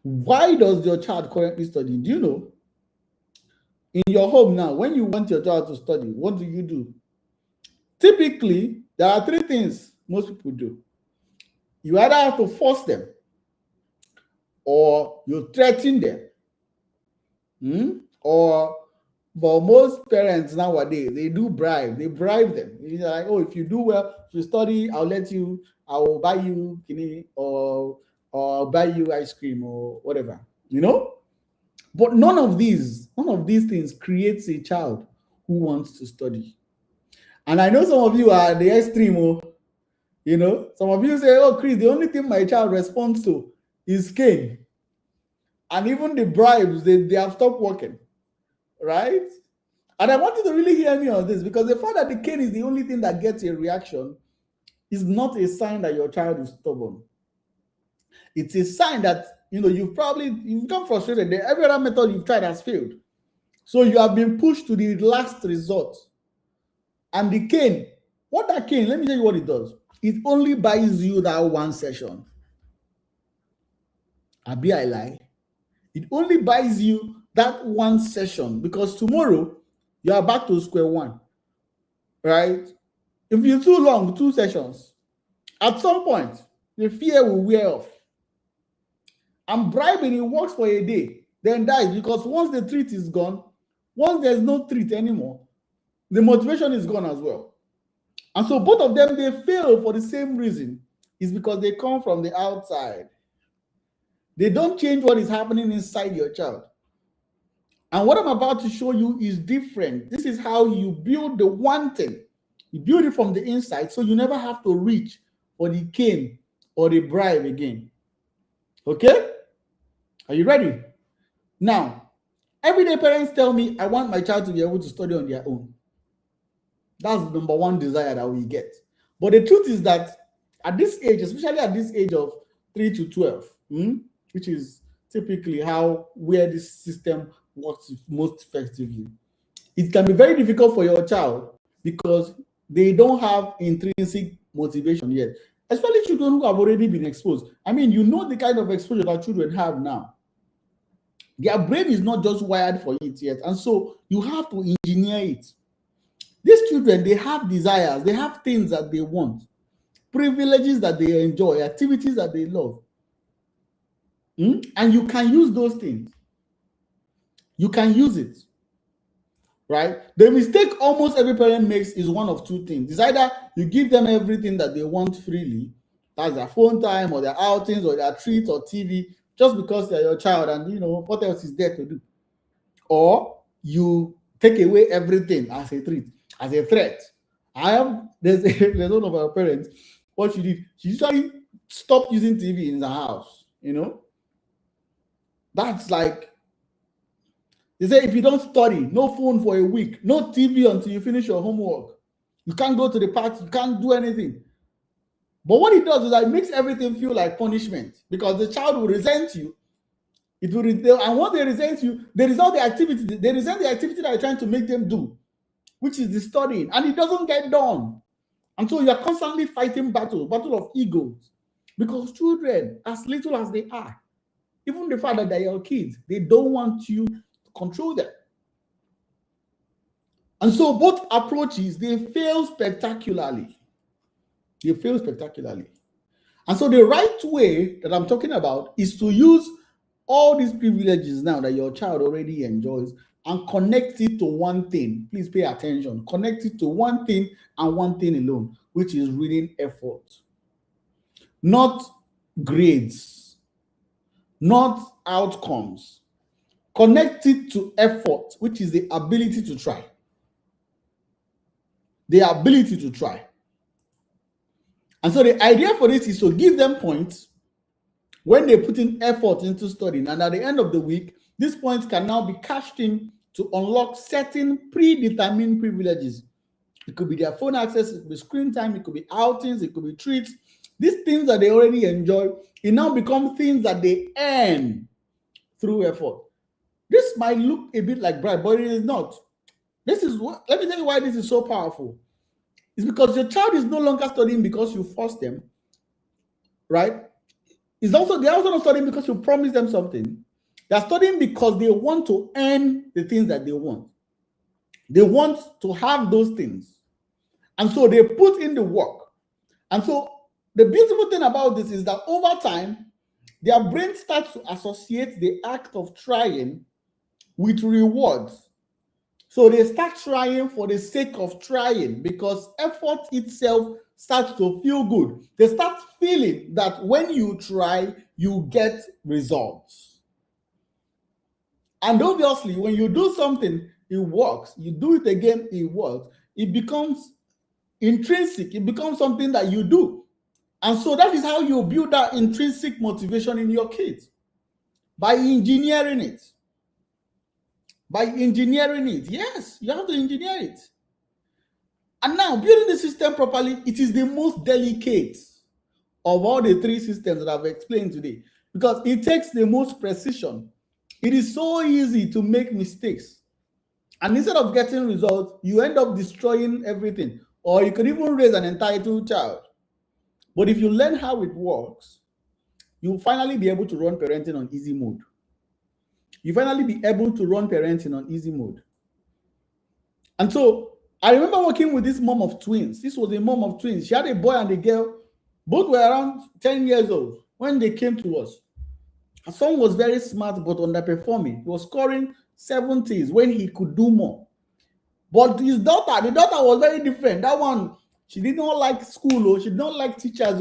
why does your child currently study? Do you know? In your home now, when you want your child to study, what do you do? Typically, there are three things most people do. You either have to force them, or you threaten them, or but most parents nowadays, they do bribe. They bribe them. They're like, oh, if you do well, if you study, I will buy you kidney, or I'll buy you ice cream or whatever, But none of these things creates a child who wants to study. And I know some of you are the extreme, some of you say, oh, Chris, the only thing my child responds to is cane. And even the bribes, they have stopped working, right? And I want you to really hear me on this, because the fact that the cane is the only thing that gets a reaction is not a sign that your child is stubborn. It's a sign that, you've become frustrated. Every other method you've tried has failed. So you have been pushed to the last resort. And the cane, let me tell you what it does. It only buys you that one session. I lie. It only buys you that one session, because tomorrow you are back to square one, right? If you're too long, 2 sessions, at some point, the fear will wear off. And bribing, it works for a day, then dies, because once the treat is gone, once there's no treat anymore, the motivation is gone as well. And so both of them, they fail for the same reason. It's because they come from the outside. They don't change what is happening inside your child. And what I'm about to show you is different. This is how you build the one thing. You build it from the inside, so you never have to reach for the cane or the bribe again. Okay? Are you ready? Now, everyday parents tell me, I want my child to be able to study on their own. That's the number one desire that we get. But the truth is that at this age, especially at this age of 3 to 12, which is typically where this system works most effectively, it can be very difficult for your child because they don't have intrinsic motivation yet, especially children who have already been exposed. I mean, the kind of exposure that children have now. Their brain is not just wired for it yet, and so you have to engineer it. These children, they have desires, they have things that they want, privileges that they enjoy, activities that they love. And you can use those things. You can use it, right? The mistake almost every parent makes is one of two things. It's either you give them everything that they want freely, that's their phone time or their outings or their treats or TV, just because they're your child and what else is there to do. Or you take away everything as a treat, as a threat. There's one of our parents, what she did, she usually stopped using TV in the house, That's like, they say if you don't study, no phone for a week, no TV until you finish your homework. You can't go to the party, you can't do anything. But what it does is that it makes everything feel like punishment, because the child will resent you. And once they resent you, they resent the activity that you're trying to make them do, which is the studying, and it doesn't get done. And so you're constantly fighting battle of egos, because children, as little as they are, even the fact that they're your kids, they don't want you to control them. And so both approaches, they fail spectacularly. And so the right way that I'm talking about is to use all these privileges now that your child already enjoys and connect it to one thing. Please pay attention. Connect it to one thing and one thing alone, which is reading effort. Not grades, not outcomes. Connect it to effort, which is the ability to try. The ability to try. And so the idea for this is to give them points when they put in effort into studying, and at the end of the week, these points can now be cashed in to unlock certain predetermined privileges. It could be their phone access, it could be screen time, it could be outings, it could be treats. These things that they already enjoy, it now becomes things that they earn through effort. This might look a bit like bribe, but it is not. Let me tell you why this is so powerful. It's because your child is no longer studying because you force them. right? They're also not studying because you promise them something. They're studying because they want to earn the things that they want. They want to have those things. And so they put in the work. And so the beautiful thing about this is that over time, their brain starts to associate the act of trying with rewards. So they start trying for the sake of trying because effort itself starts to feel good. They start feeling that when you try, you get results. And obviously, when you do something, it works. You do it again, it works. It becomes intrinsic. It becomes something that you do. And so that is how you build that intrinsic motivation in your kids, by engineering it. By engineering it. Yes, you have to engineer it. And now, building the system properly, it is the most delicate of all the three systems that I've explained today because it takes the most precision. It is so easy to make mistakes. And instead of getting results, you end up destroying everything. Or you could even raise an entitled child. But if you learn how it works, you'll finally be able to run parenting on easy mode. You finally be able to run parenting on easy mode. And so I remember working with this mom of twins. This was a mom of twins. She had a boy and a girl. Both were around 10 years old when they came to us. Her son was very smart but underperforming. He was scoring 70s when he could do more. But his daughter, the daughter was very different. That one, she did not like school, or she did not like teachers.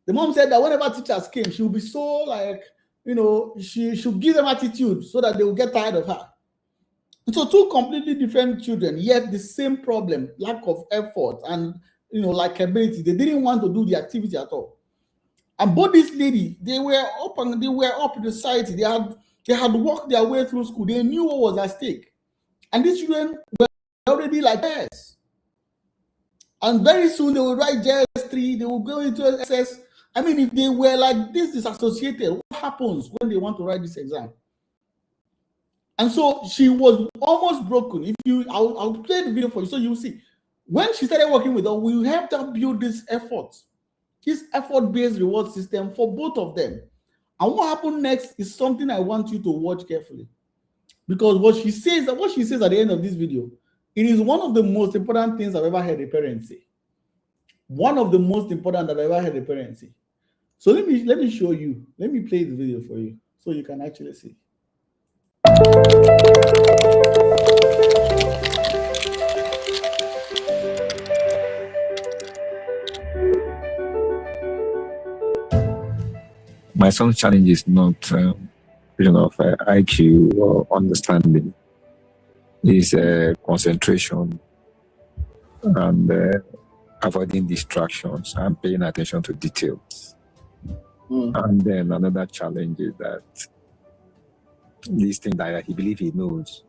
The mom said that whenever teachers came, she would be so like, she should give them attitude so that they will get tired of her. And so two completely different children, yet the same problem, lack of effort and likability. They didn't want to do the activity at all. And both this lady, they were up in the society. They had worked their way through school. They knew what was at stake. And these children were already like this. And very soon they will write JS3, they will go into SS. I mean, if they were like this disassociated, what happens when they want to write this exam? And so she was almost broken. I'll play the video for you so you'll see. When she started working with her, we helped her build this effort-based reward system for both of them. And what happened next is something I want you to watch carefully. Because what she says at the end of this video, it is one of the most important things I've ever heard a parent say. One of the most important that I've ever heard a parent say. So let me show you. Let me play the video for you so you can actually see. My son's challenge is not IQ or understanding. It's concentration and avoiding distractions and paying attention to details. And then another challenge is that this thing that he believes he knows,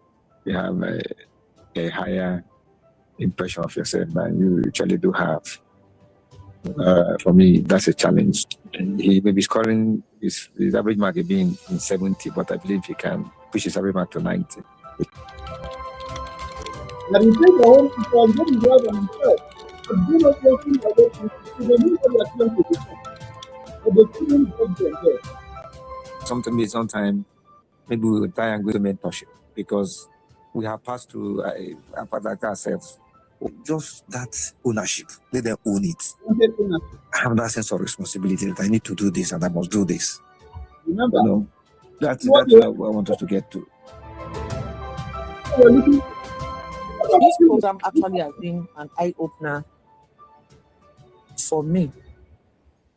you have a higher impression of yourself than you actually do have. For me, that's a challenge. He may be scoring his average mark being in 70, but I believe he can push his average mark to 90. And you take your own people and get involved on himself. But do not working directly to the need of their claim position. But they couldn't get them there. Sometime, maybe we will try and go to mentorship because we have passed through a part like ourselves. Just that ownership, let them own it. I have that sense of responsibility that I need to do this and I must do this. Remember, that's what I want us to get to. This program actually has been an eye-opener for me.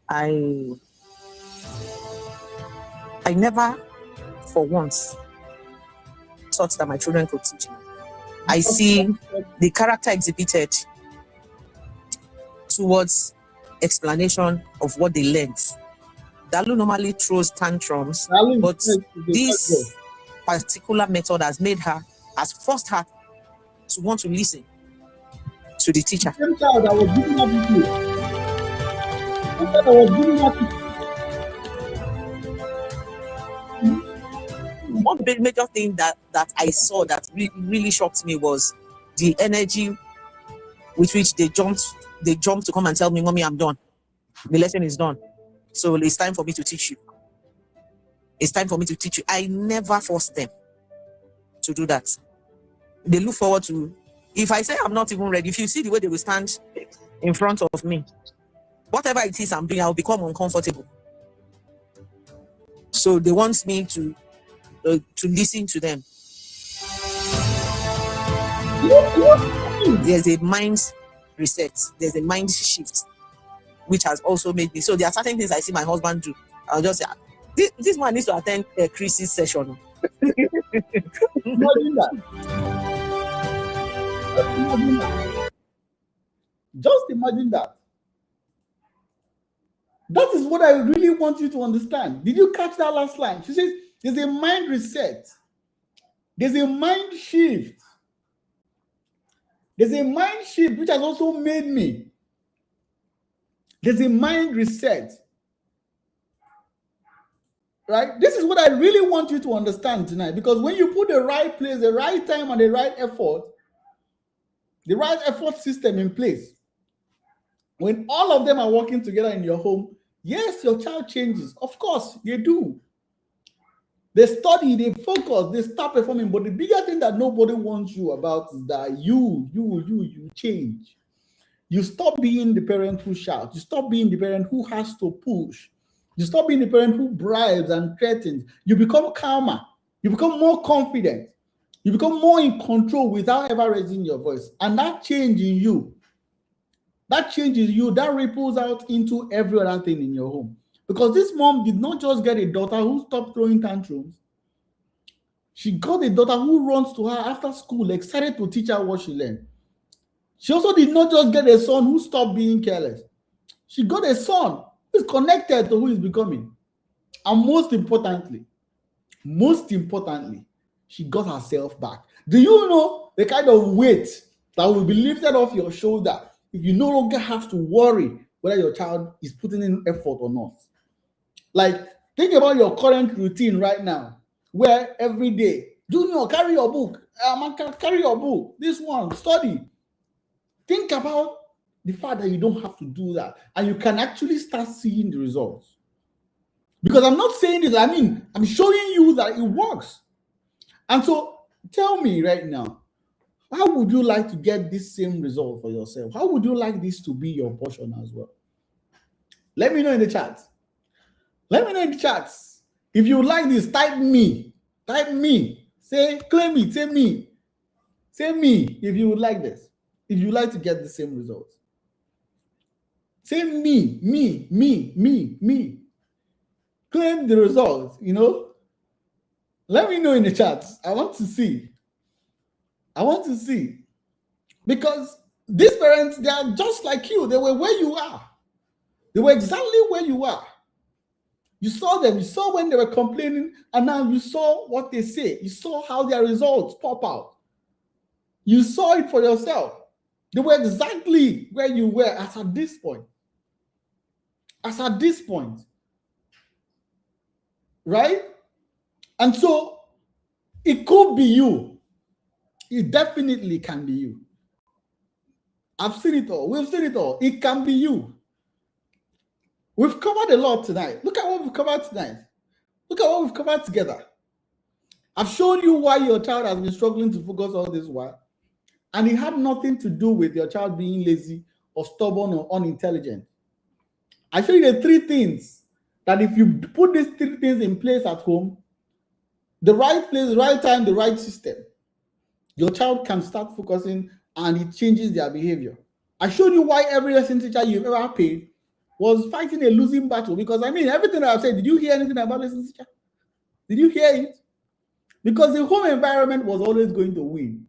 I never, for once, thought that my children could teach me. I see the character exhibited towards explanation of what they learned. Dalu normally throws tantrums, but this particular method has forced her to want to listen to the teacher. The same child that was giving up with you. The child that was giving up with you. One big major thing that I saw that really shocked me was the energy with which they jumped to come and tell me, "Mommy, I'm done." The lesson is done. So it's time for me to teach you. It's time for me to teach you. I never force them to do that. They look forward to, if I say I'm not even ready, if you see the way they will stand in front of me, whatever it is I'm doing, I'll become uncomfortable. So they want me to listen to them. There's a mind reset. There's a mind shift, which has also made me. So there are certain things I see my husband do. I'll just say, this man needs to attend a crisis session. Imagine that. Just imagine that. That is what I really want you to understand. Did you catch that last line? She says, there's a mind reset. There's a mind shift. There's a mind shift which has also made me. There's a mind reset. Right? This is what I really want you to understand tonight, because when you put the right place, the right time, and the right effort system in place, when all of them are working together in your home, yes, your child changes. Of course, they do. They study, they focus, they start performing. But the bigger thing that nobody wants you about is that you change. You stop being the parent who shouts. You stop being the parent who has to push. You stop being the parent who bribes and threatens. You become calmer. You become more confident. You become more in control without ever raising your voice. And that change in you, that ripples out into every other thing in your home. Because this mom did not just get a daughter who stopped throwing tantrums. She got a daughter who runs to her after school, excited to teach her what she learned. She also did not just get a son who stopped being careless. She got a son who is connected to who is becoming. And most importantly, she got herself back. Do you know the kind of weight that will be lifted off your shoulder if you no longer have to worry whether your child is putting in effort or not? Like, think about your current routine right now, where every day, Junior, carry your book. Carry your book. This one, study. Think about the fact that you don't have to do that, and you can actually start seeing the results. Because I'm not saying this, I'm showing you that it works. And so tell me right now, how would you like to get this same result for yourself? How would you like this to be your portion as well? Let me know in the chat. Let me know in the chats. If you like this, type me. Type me. Say, claim it. Say me. Say me if you would like this. If you like to get the same results. Say me. Claim the results, Let me know in the chats. I want to see. Because these parents, they are just like you. They were where you are. They were exactly where you are. You saw them. You saw when they were complaining, and now you saw what they say. You saw how their results pop out. You saw it for yourself. They were exactly where you were as at this point. Right? And so it could be you. It definitely can be you. I've seen it all. We've seen it all. It can be you. We've covered a lot tonight. Look at what we've covered tonight. Look at what we've covered together. I've shown you why your child has been struggling to focus all this while. And it had nothing to do with your child being lazy or stubborn or unintelligent. I showed you the three things that if you put these three things in place at home, the right place, the right time, the right system, your child can start focusing and it changes their behavior. I showed you why every lesson teacher you've ever paid was fighting a losing battle. Because everything that I've said, did you hear anything about lesson teacher? Did you hear it? Because the home environment was always going to win.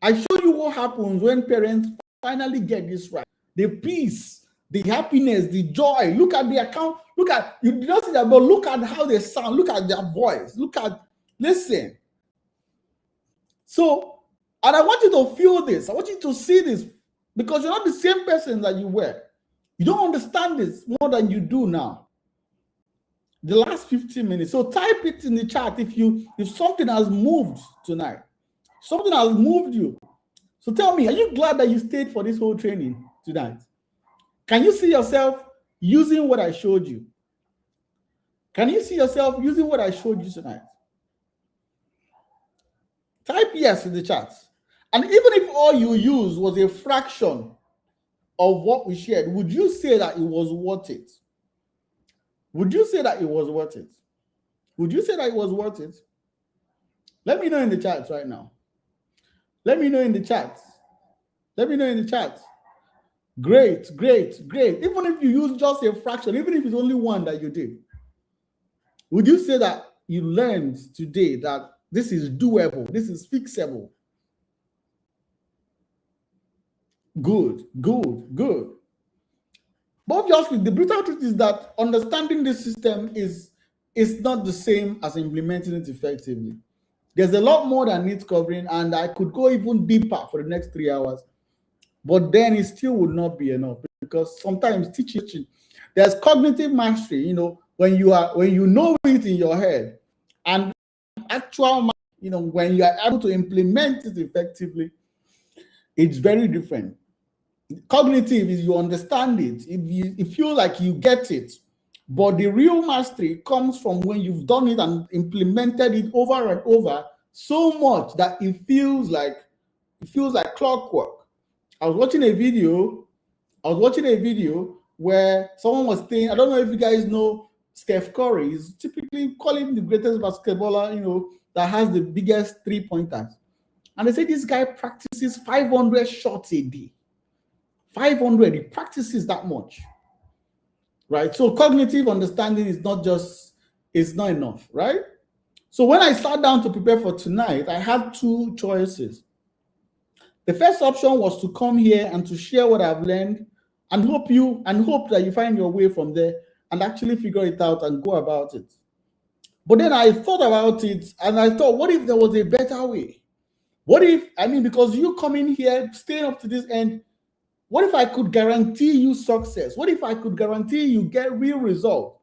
I showed you what happens when parents finally get this right. The peace, the happiness, the joy. Look at the account. You did not see that, but look at how they sound. Look at their voice. Listen. So, and I want you to feel this. I want you to see this, because you're not the same person that you were. You don't understand this more than you do now. The last 15 minutes. So type it in the chat if something has moved tonight. Something has moved you. So tell me, are you glad that you stayed for this whole training tonight? Can you see yourself using what I showed you? Can you see yourself using what I showed you tonight? Type yes in the chat. And even if all you used was a fraction of what we shared, would you say that it was worth it? Would you say that it was worth it? Would you say that it was worth it? Let me know in the chat right now. Let me know in the chat. Let me know in the chat. Great, great, great. Even if you use just a fraction, even if it's only one that you did, would you say that you learned today that this is doable, this is fixable? Good, good, good. But obviously, the brutal truth is that understanding this system is not the same as implementing it effectively. There's a lot more that needs covering, and I could go even deeper for the next 3 hours, but then it still would not be enough, because sometimes teaching, there's cognitive mastery, when you know it in your head, and actual, when you are able to implement it effectively, it's very different. Cognitive is you understand it, you feel like you get it, but the real mastery comes from when you've done it and implemented it over and over so much that it feels like clockwork. I was watching a video where someone was saying, I don't know if you guys know Steph Curry is typically call him the greatest basketballer, that has the biggest 3-pointers. And they say this guy practices 500 shots a day. 500, he practices that much, right? So cognitive understanding is not enough, right? So when I sat down to prepare for tonight, I had two choices. The first option was to come here and to share what I've learned and hope that you find your way from there and actually figure it out and go about it. But then I thought about it and I thought, what if there was a better way? What if, because you coming here, staying up to this end, what if I could guarantee you success? What if I could guarantee you get real results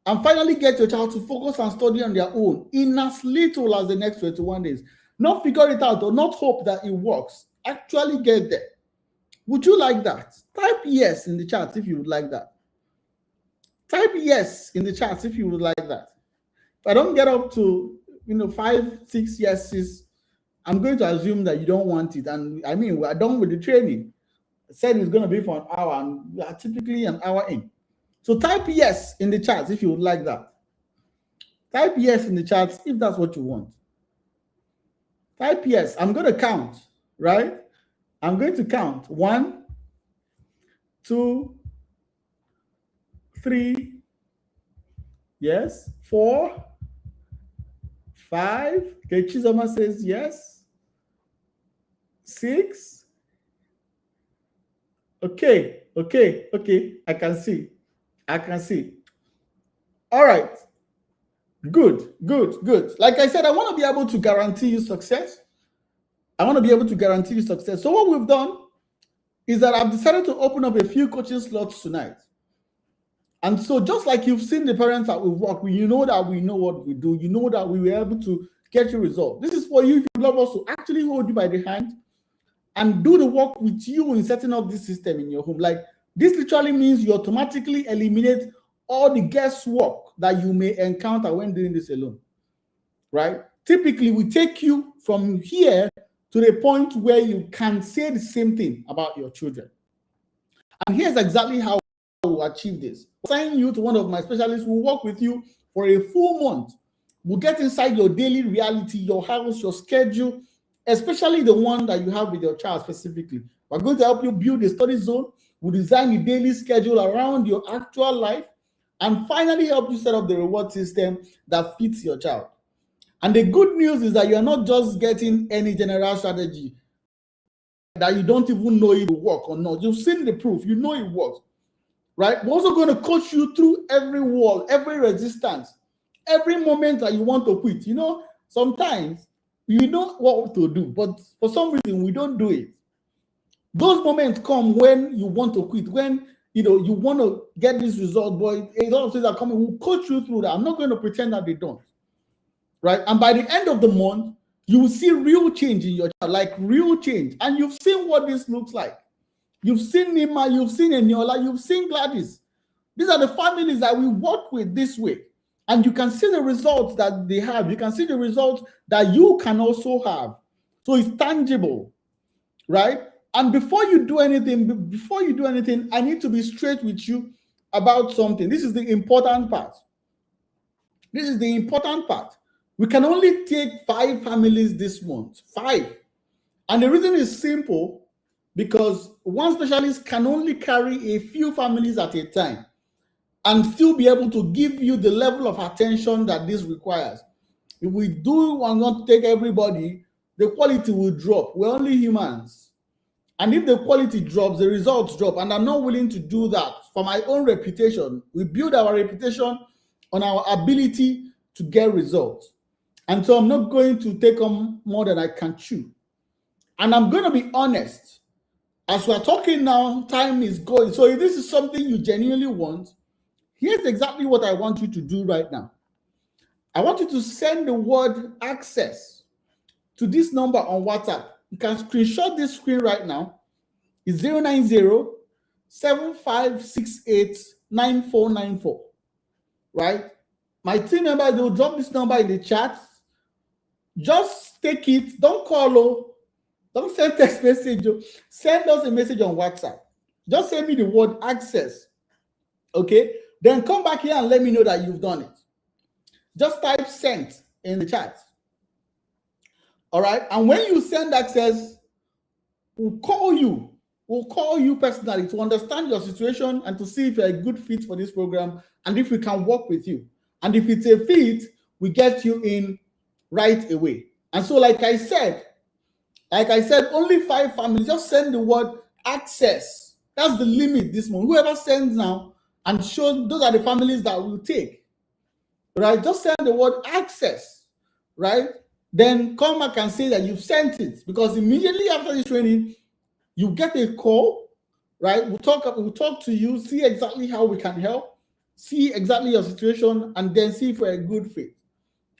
and finally get your child to focus and study on their own in as little as the next 21 days? Not figure it out or not hope that it works. Actually get there. Would you like that? Type yes in the chat if you would like that. Type yes in the chat if you would like that. If I don't get up to 5, 6 yeses, I'm going to assume that you don't want it. And we're done with the training. I said it's going to be for an hour, and we are typically an hour in. So type yes in the chat if you would like that. Type yes in the chat if that's what you want. Type yes. I'm going to count, right? I'm going to count 1, 2, 3, yes, 4, 5. Okay, Chizoma says yes. 6. Okay. I can see. All right. Good. Like I said, I want to be able to guarantee you success. So what we've done is that I've decided to open up a few coaching slots tonight. And so just like you've seen the parents that we've worked with, you know that we know what we do. You know that we were able to get you results. This is for you if you love us to actually hold you by the hand and do the work with you in setting up this system in your home. Like, this literally means you automatically eliminate all the guesswork that you may encounter when doing this alone, right? Typically, we take you from here to the point where you can say the same thing about your children. And here's exactly how we'll achieve this. We'll assign you to one of my specialists who will work with you for a full month. We'll get inside your daily reality, your house, your schedule, especially the one that you have with your child specifically. We're going to help you build a study zone. We'll design a daily schedule around your actual life and finally help you set up the reward system that fits your child. And the good news is that you are not just getting any general strategy that you don't even know if it will work or not. You've seen the proof. You know it works, right? We're also going to coach you through every wall, every resistance, every moment that you want to quit. Sometimes you know what to do, but for some reason we don't do it. Those moments come when you want to quit, when you want to get this result, but a lot of things are coming. We'll coach you through that. I'm not going to pretend that they don't, right? And by the end of the month, you will see real change in your child, like real change. And you've seen what this looks like. You've seen Nima, you've seen Eniola, you've seen Gladys. These are the families that we work with this way. And you can see the results that they have. You can see the results that you can also have. So it's tangible, right? And before you do anything, I need to be straight with you about something. This is the important part. This is the important part. We can only take 5 families this month. 5. And the reason is simple, because one specialist can only carry a few families at a time and still be able to give you the level of attention that this requires. If we do and not take everybody, the quality will drop. We're only humans. And if the quality drops, the results drop. And I'm not willing to do that for my own reputation. We build our reputation on our ability to get results. And so I'm not going to take on more than I can chew. And I'm going to be honest. As we're talking now, time is going. So if this is something you genuinely want, here's exactly what I want you to do right now. I want you to send the word access to this number on WhatsApp. You can screenshot this screen right now. It's 090-7568-9494. Right? My team member, they'll drop this number in the chat. Just take it. Don't call. Don't send text message. Send us a message on WhatsApp. Just send me the word access. Okay? Then come back here and let me know that you've done it. Just type sent in the chat. All right? And when you send access, we'll call you. We'll call you personally to understand your situation and to see if you're a good fit for this program and if we can work with you. And if it's a fit, we get you in right away. And so, like I said, only 5 families. Just send the word access. That's the limit this month. Whoever sends now and shows, those are the families that will take. Right? Just send the word access. Right? Then come back and say that you've sent it. Because immediately after this training, you get a call. Right? We'll talk to you, see exactly how we can help, see exactly your situation, and then see if we're a good fit.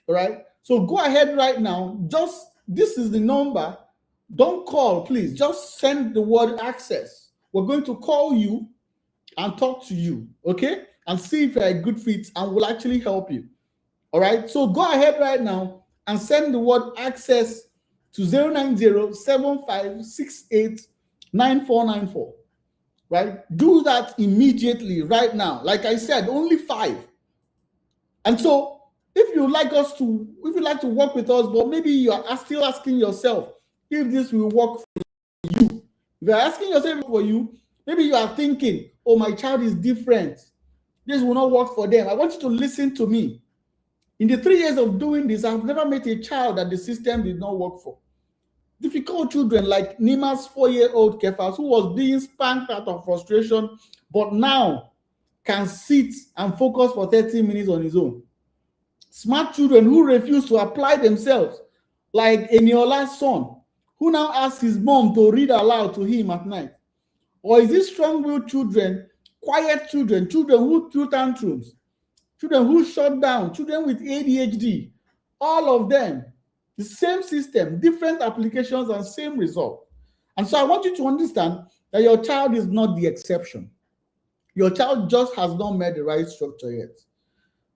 All right? So go ahead right now. This is the number. Don't call, please. Just send the word access. We're going to call you and talk to you, okay? And see if you're a good fit, and we'll actually help you. All right? So go ahead right now and send the word access to 090-7568-9494. Right? Do that immediately right now. Like I said, only 5. And so if you'd like to work with us, but maybe you are still asking yourself if this will work for you. If you're asking yourself for you, maybe you are thinking, oh, my child is different. This will not work for them. I want you to listen to me. In the 3 years of doing this, I've never met a child that the system did not work for. Difficult children like Nima's 4-year-old Kefas, who was being spanked out of frustration, but now can sit and focus for 30 minutes on his own. Smart children who refuse to apply themselves, like Eniola's son, who now asks his mom to read aloud to him at night. Or is it strong-willed children, quiet children, children who threw tantrums, children who shut down, children with ADHD, all of them, the same system, different applications and same result. And so I want you to understand that your child is not the exception. Your child just has not met the right structure yet.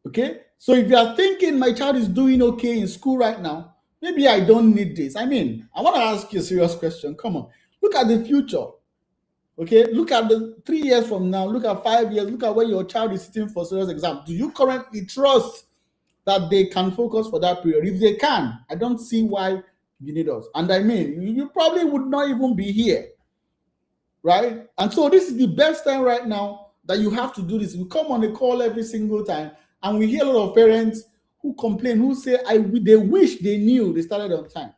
Okay? So if you are thinking my child is doing okay in school right now, maybe I don't need this. I mean, I want to ask you a serious question. Come on. Look at the future. Okay? Look at the 3 years from now. Look at 5 years. Look at when your child is sitting for serious exam. Do you currently trust that they can focus for that period? If they can, I don't see why you need us. And I mean, you probably would not even be here. Right? And so this is the best time right now that you have to do this. We come on a call every single time, and we hear a lot of parents who complain, who say they wish they knew they started on time.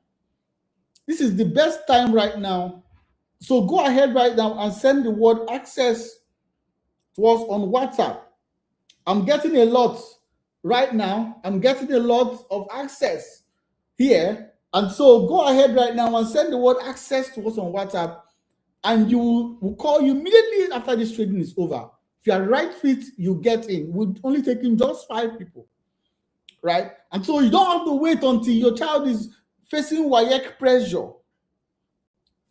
This is the best time right now. So go ahead right now and send the word access to us on WhatsApp. I'm getting a lot right now. I'm getting a lot of access here. And so go ahead right now and send the word access to us on WhatsApp, and we'll call you immediately after this training is over. If you are right fit, you get in. We're only taking just 5 people, right? And so you don't have to wait until your child is facing WAEC pressure.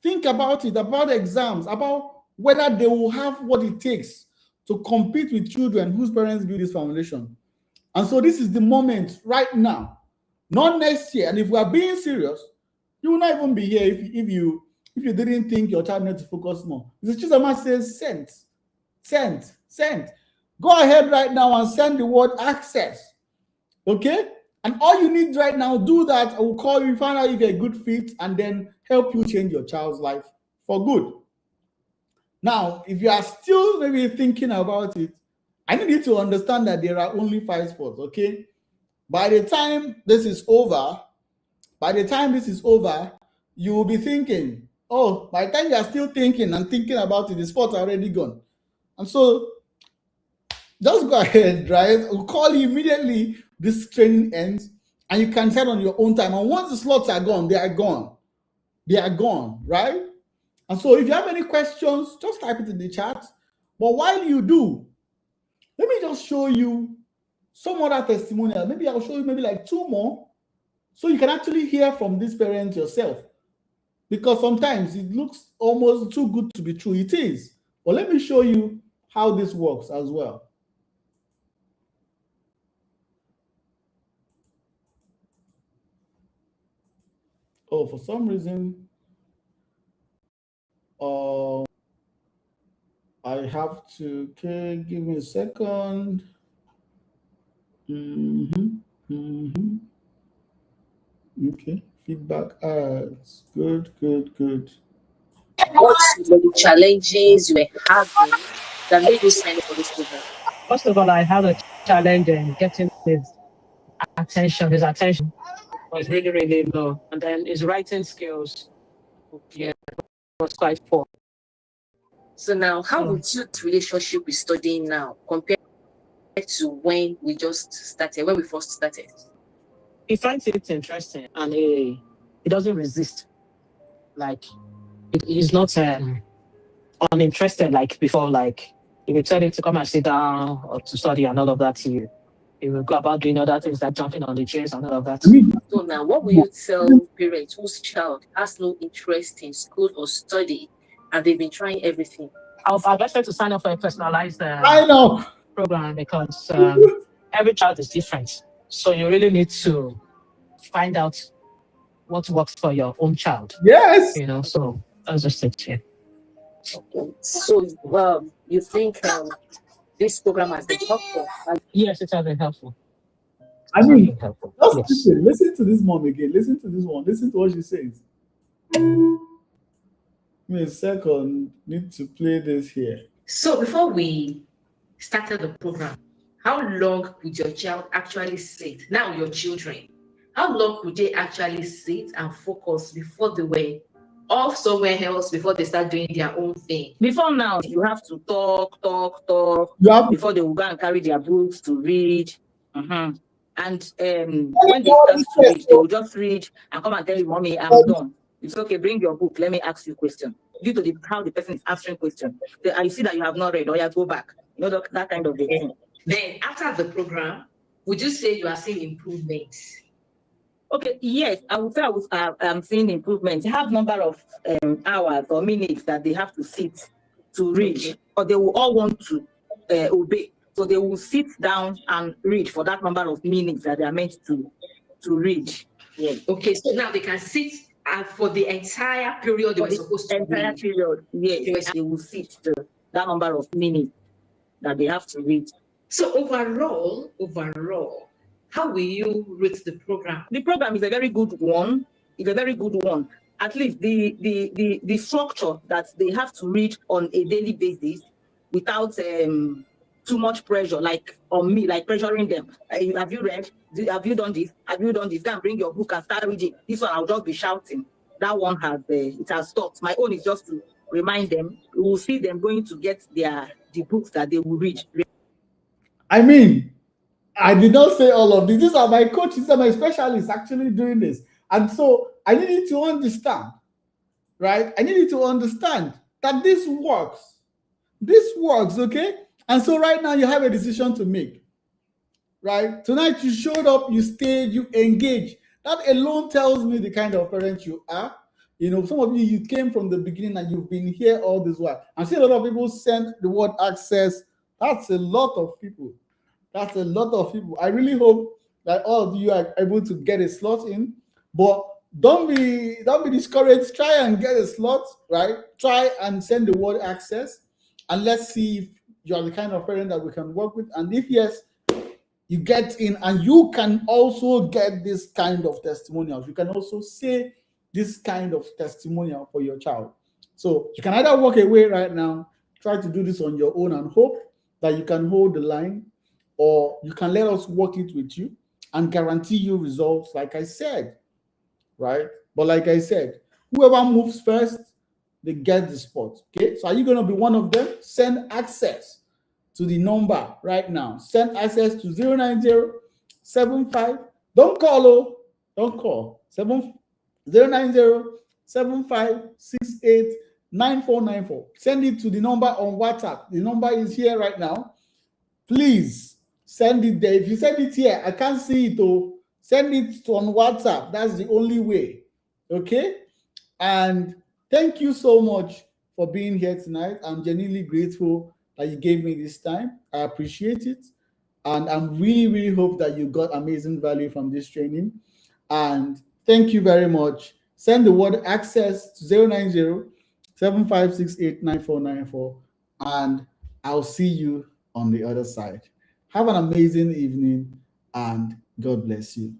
Think about it, about exams, about whether they will have what it takes to compete with children whose parents build this foundation. And so this is the moment right now, not next year. And if we are being serious, you will not even be here if you didn't think your child needs to focus more. The Chizama says send. Go ahead right now and send the word access. Okay? And all you need right now, do that. I will call you, find out if you're a good fit, and then help you change your child's life for good. Now, if you are still maybe thinking about it, I need you to understand that there are only 5 spots, okay? By the time this is over, you will be thinking, oh, by the time you are still thinking about it, the spots are already gone. And so just go ahead, right? We'll call you immediately this training ends, and you can set on your own time. And once the slots are gone, they are gone. They are gone, right? And so if you have any questions, just type it in the chat. But while you do, let me just show you some other testimonial. Maybe I'll show you maybe like 2 more, so you can actually hear from this parent yourself. Because sometimes it looks almost too good to be true. It is. But let me show you how this works as well. Oh, for some reason, I have to, okay, give me a second. Okay, feedback ads. Good. What were the challenges you were having that made you sign up for this program? First of all, I had a challenge in getting his attention. His attention was really, really low. And then his writing skills, was quite poor. So now, how would you relationship with studying now compared to when we first started? He finds it interesting, and he doesn't resist. Like, he's not uninterested like before. Like, if you tell him to come and sit down or to study and all of that, he will go about doing other things like jumping on the chairs and all of that. So now, what will you tell parents whose child has no interest in school or study and they've been trying everything? I'll advise them to sign up for a personalized program, because every child is different. So you really need to find out what works for your own child. Yes. So that's just it. Yeah. Okay. So you think this program has been helpful? Yes, it has been helpful. Listen to this mom again. Listen to this one. Listen to what she says. Give me a second. Need to play this here. So before we started the program, how long could your child actually sit? Now your children, how long could they actually sit and focus before they were off somewhere else, before they start doing their own thing? Before now, you have to talk before they will go and carry their books to read. And when they start to read, they will just read and come and tell you, Mommy, I'm done. It's okay, bring your book, let me ask you a question. Due to how the person is answering questions, I see that you have not read, or you go back. That kind of thing. Then after the program, would you say you are seeing improvements? Okay, yes, I would say I'm seeing improvements. They have number of hours or minutes that they have to sit to read, or they will all want to obey. So they will sit down and read for that number of minutes that they are meant to read. Yes. Okay, so now they can sit for the entire period they were supposed to entire read. Period, yes, they will sit that number of minutes that they have to read. So overall, how will you rate the program? The program is a very good one. At least the structure that they have to read on a daily basis without too much pressure, like on me, like pressuring them. Have you read? Have you done this? Have you done this? Go and bring your book and start reading. This one I'll just be shouting. That one has stopped. My own is just to remind them. We will see them going to get the books that they will read. I mean, I did not say all of this. These are my coaches, these are my specialists actually doing this. And so I need you to understand, right? I need you to understand that this works. This works, okay? And so right now you have a decision to make, right? Tonight you showed up, you stayed, you engaged. That alone tells me the kind of parent you are. Some of you came from the beginning and you've been here all this while. I see a lot of people send the word access That's a lot of people. That's a lot of people. I really hope that all of you are able to get a slot in, but don't be discouraged. Try and get a slot, right? Try and send the word access, and let's see if you are the kind of parent that we can work with. And if yes, you get in, and you can also get this kind of testimonials. You can also say this kind of testimonial for your child. So you can either walk away right now, try to do this on your own, and hope that you can hold the line, or you can let us work it with you and guarantee you results, like I said, right? But like I said, whoever moves first, they get the spot. Okay, so are you going to be one of them? Send access to the number right now. Send access to 09075. Don't call, oh, don't call. 09075689494. Send it to the number on WhatsApp. The number is here right now. Please send it there. If you send it here, I can't see it. Oh, send it on WhatsApp. That's the only way. Okay? And thank you so much for being here tonight. I'm genuinely grateful that you gave me this time. I appreciate it. And I'm really hope that you got amazing value from this training. And thank you very much. Send the word access to 09075689494, and I'll see you on the other side. Have an amazing evening, and God bless you.